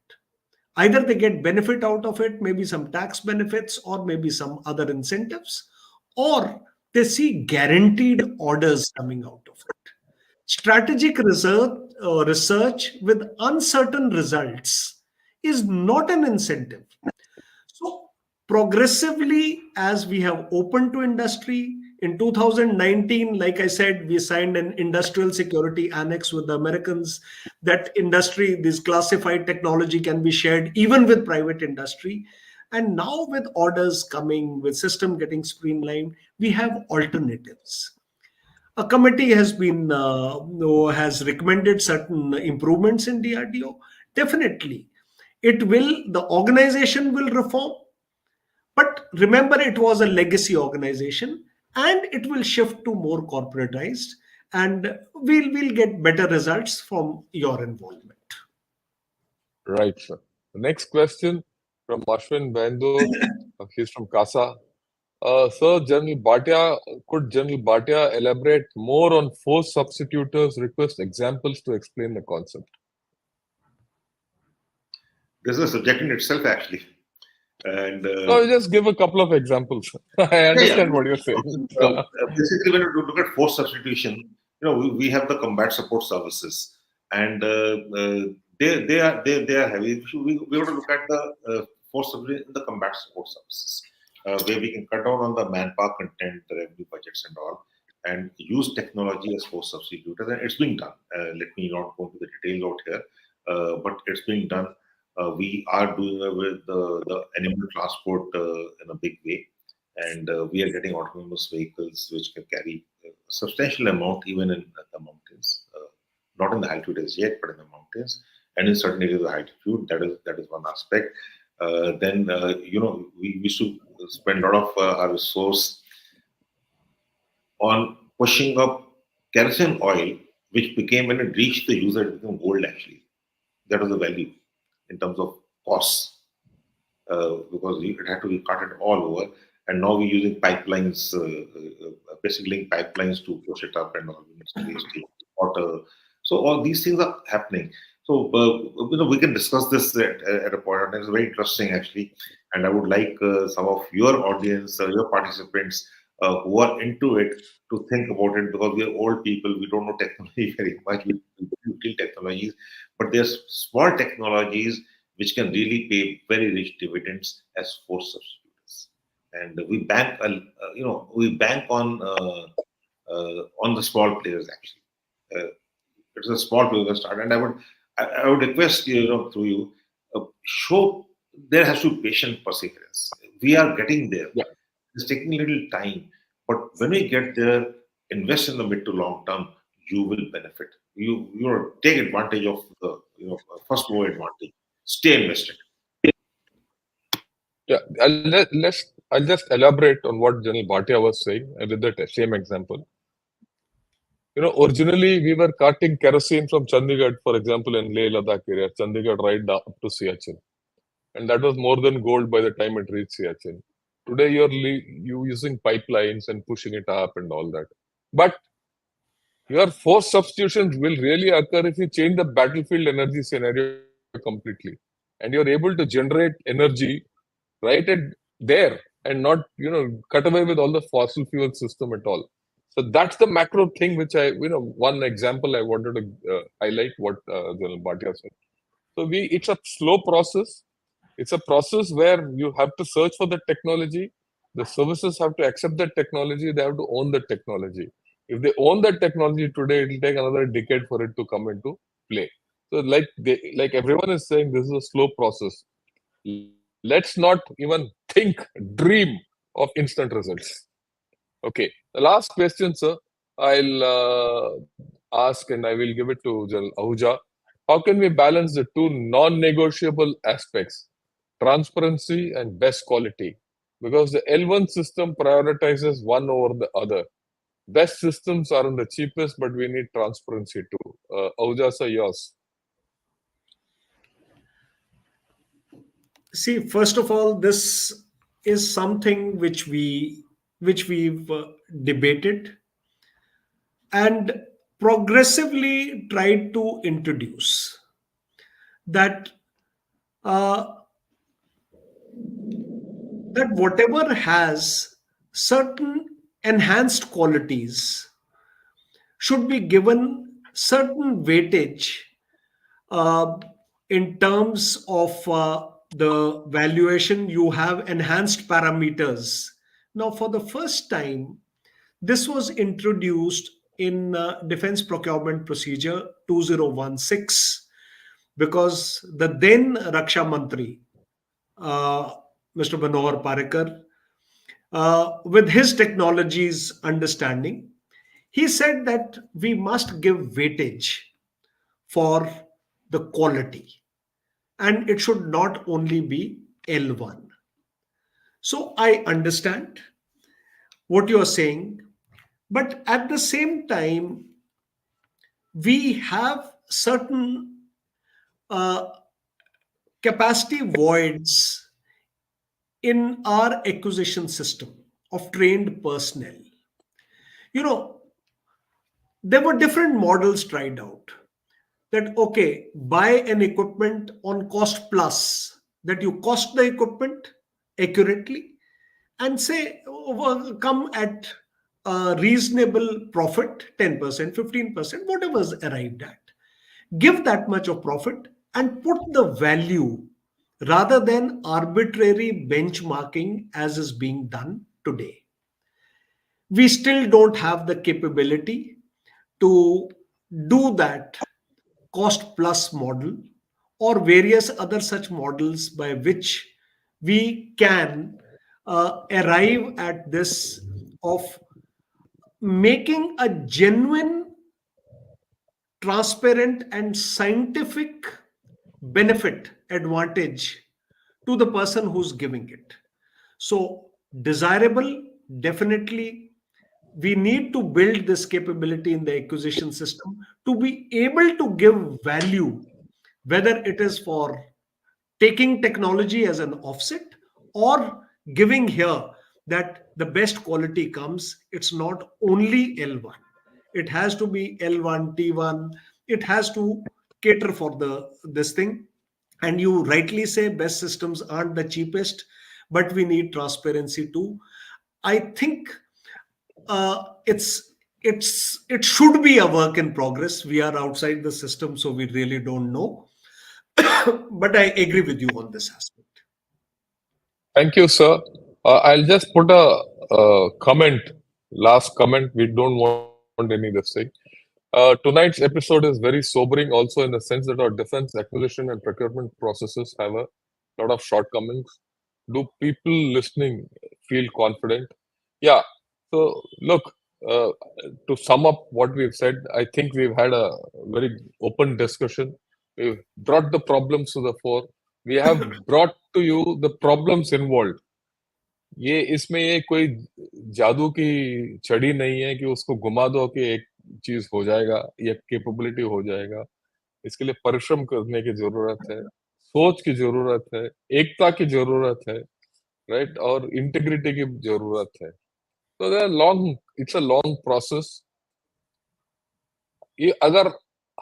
Either they get benefit out of it, maybe some tax benefits or maybe some other incentives, or they see guaranteed orders coming out of it. Strategic research with uncertain results is not an incentive. So, progressively, as we have opened to industry, in 2019, like I said, we signed an industrial security annex with the Americans. That industry, this classified technology can be shared even with private industry. And now, with orders coming, with system getting streamlined, we have alternatives. A committee has recommended certain improvements in DRDO. Definitely, the organization will reform, but remember, it was a legacy organization, and it will shift to more corporatized, and we'll get better results from your involvement. Right, sir. The next question from Ashwin Bandur. He's from CASA. Sir, could General Bhatia elaborate more on force substitutors? Request examples to explain the concept. This is a subject in itself, actually. And No, just give a couple of examples. I understand what you're saying. Basically, when you look at force substitution, we have the combat support services, and they are heavy. We have to look at the force substitution in the combat support services, where we can cut down on the manpower content, the revenue budgets, and all, and use technology as force substitutors. And it's being done. Let me not go into the details out here, but it's being done. We are doing it with the animal transport in a big way, and we are getting autonomous vehicles which can carry a substantial amount even in the mountains, not in the altitude as yet, but in the mountains and in certain areas of altitude. That is one aspect. Then we should spend a lot of our resource on pushing up kerosene oil, which became, when it reached the user, it became gold actually. That was the value in terms of costs, because it had to be carted all over. And now we're using pipelines, basically pipelines to push it up and all, water. So all these things are happening. So we can discuss this at a point. It's very interesting actually, and I would like some of your audience, your participants who are into it, to think about it, because we are old people. We don't know technology very much. We build technologies, but there's small technologies which can really pay very rich dividends as force substitutes. And we bank on the small players actually. It's a small player start, and I would request through you, show there has to be patient perseverance. We are getting there. Yeah. It's taking a little time, but when we get there, invest in the mid to long term. You will benefit. You take advantage of the first mover advantage. Stay invested. Yeah, I'll just elaborate on what General Bhatia was saying with the same example. Originally we were carting kerosene from Chandigarh, for example, in Leh Ladakh area, Chandigarh right up to Siachen, and that was more than gold by the time it reached Siachen. Today you're using pipelines and pushing it up and all that. But your force substitutions will really occur if you change the battlefield energy scenario completely, and you're able to generate energy right at there and not cut away with all the fossil fuel system at all. So that's the macro thing which one example I wanted to highlight what General Bhatia said. So it's a slow process. It's a process where you have to search for the technology. The services have to accept the technology. They have to own the technology. If they own the technology today, it will take another decade for it to come into play. So like everyone is saying, this is a slow process. Let's not even dream of instant results. Okay. The last question, sir, I'll ask, and I will give it to General AHUJA. How can we balance the two non-negotiable aspects, transparency and best quality? Because the L1 system prioritizes one over the other. best systems aren't the cheapest, but we need transparency too. Ahuja sir, yours. See, first of all, this is something which we've debated and progressively tried to introduce that uh, that whatever has certain enhanced qualities should be given certain weightage uh, in terms of the valuation. You have enhanced parameters. Now, for the first time, this was introduced in Defense Procurement Procedure 2016 because the then Raksha Mantri, uh, Mr. Manohar Parikar, with his technologies understanding, he said that we must give weightage for the quality and it should not only be L1. So I understand what you are saying, but at the same time, we have certain uh, capacity voids in our acquisition system of trained personnel. You know, there were different models tried out that, okay, buy an equipment on cost plus, that you cost the equipment accurately and say come at a reasonable profit, 10%, 15%, whatever is arrived at, give that much of profit and put the value rather than arbitrary benchmarking as is being done today. We still don't have the capability to do that cost plus model or various other such models by which we can arrive at this of making a genuine, transparent, and scientific benefit advantage to the person who's giving it. So, desirable, definitely, we need to build this capability in the acquisition system to be able to give value, whether it is for taking technology as an offset or giving here that the best quality comes. It's not only L1, it has to be L1, T1, it has to cater for the this thing. And you rightly say best systems aren't the cheapest, but we need transparency too. I think it should be a work in progress. We are outside the system, so we really don't know. But I agree with you on this aspect. Thank you, sir. I'll just put a comment, last comment. We don't want any this thing. Tonight's episode is very sobering also in the sense that our defense acquisition and procurement processes have a lot of shortcomings. Do people listening feel confident? Yeah. So, look, uh, to sum up what we've said, I think we've had a very open discussion. We've brought the problems to the fore. We have brought to you the problems involved. ये इसमें ये कोई जादू की छड़ी नहीं है कि उसको घुमा दो कि एक चीज हो जाएगा, ये कैपेबिलिटी हो जाएगा। इसके लिए परिश्रम करने की जरूरत है, सोच की जरूरत है, एकता की जरूरत है, राइट, और इंटीग्रिटी की जरूरत है। तो there long it's a long process. ये अगर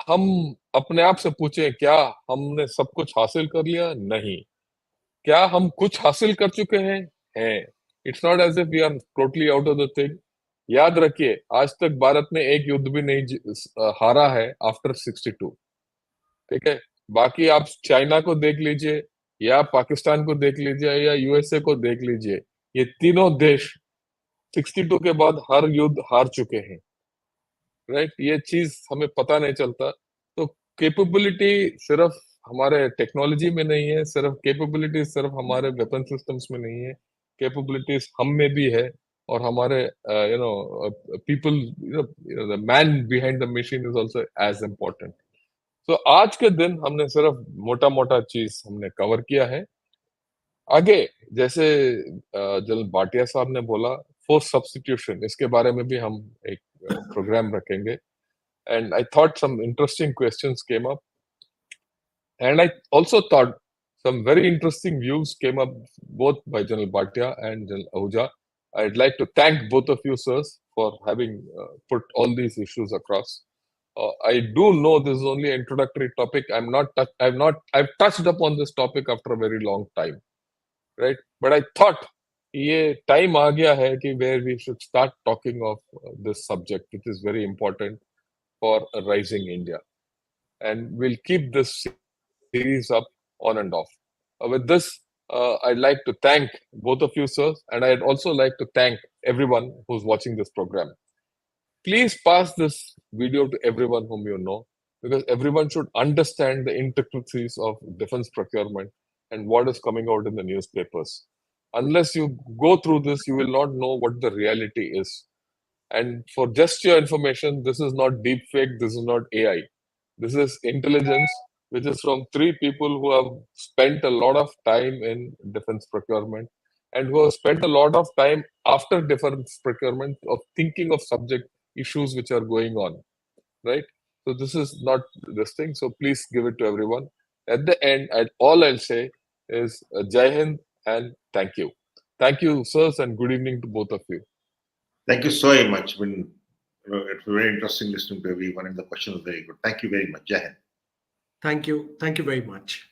हम अपने आप से पूछें क्या हमने सब कुछ हासिल कर लिया? नहीं। क्या हम कुछ हासिल कर चुके हैं? हैं। It's not as if we are totally out of the thing. याद रखिए, आज तक भारत ने एक युद्ध भी नहीं हारा है आफ्टर 62। ठीक है, बाकी आप चाइना को देख लीजिए या पाकिस्तान को देख लीजिए या यूएसए को देख लीजिए, ये तीनों देश 62 के बाद हर युद्ध हार चुके हैं, राइट। ये चीज हमें पता नहीं चलता। तो कैपेबिलिटी सिर्फ हमारे टेक्नोलॉजी में नहीं है, सिर्फ कैपेबिलिटी सिर्फ हमारे वेपन सिस्टम्स में नहीं है, कैपेबिलिटीज हम में भी है। और हमारे people, the man behind the machine is also as important. तो आज के दिन हमने सिर्फ मोटा मोटा चीज हमने कवर किया है। आगे जैसे जनरल भाटिया साहब ने बोला, force substitution, इसके बारे में भी हम एक program रखेंगे. And I thought some interesting questions came up. And I also thought some very interesting views came up both by General Bhatia and General AHUJA. I'd like to thank both of you, sirs, for having put all these issues across. I do know this is only an introductory topic. I've touched upon this topic after a very long time, right? But I thought ये time आ गया है कि where we should start talking of this subject, which is very important for a rising India. And we'll keep this series up on and off. With this, I'd like to thank both of you, sirs, and I'd also like to thank everyone who's watching this program. Please pass this video to everyone whom you know, because everyone should understand the intricacies of defense procurement and what is coming out in the newspapers. Unless you go through this, you will not know what the reality is. And for just your information, this is not deep fake, this is not AI. This is intelligence, which is from three people who have spent a lot of time in defense procurement and who have spent a lot of time after defense procurement of thinking of subject issues which are going on, right? So this is not this thing. So please give it to everyone. At the end, all I'll say is Jai Hind and thank you. Thank you, sirs, and good evening to both of you. Thank you so much. It was very interesting listening to everyone, and the question was very good. Thank you very much. Jai Hind. Thank you. Thank you very much.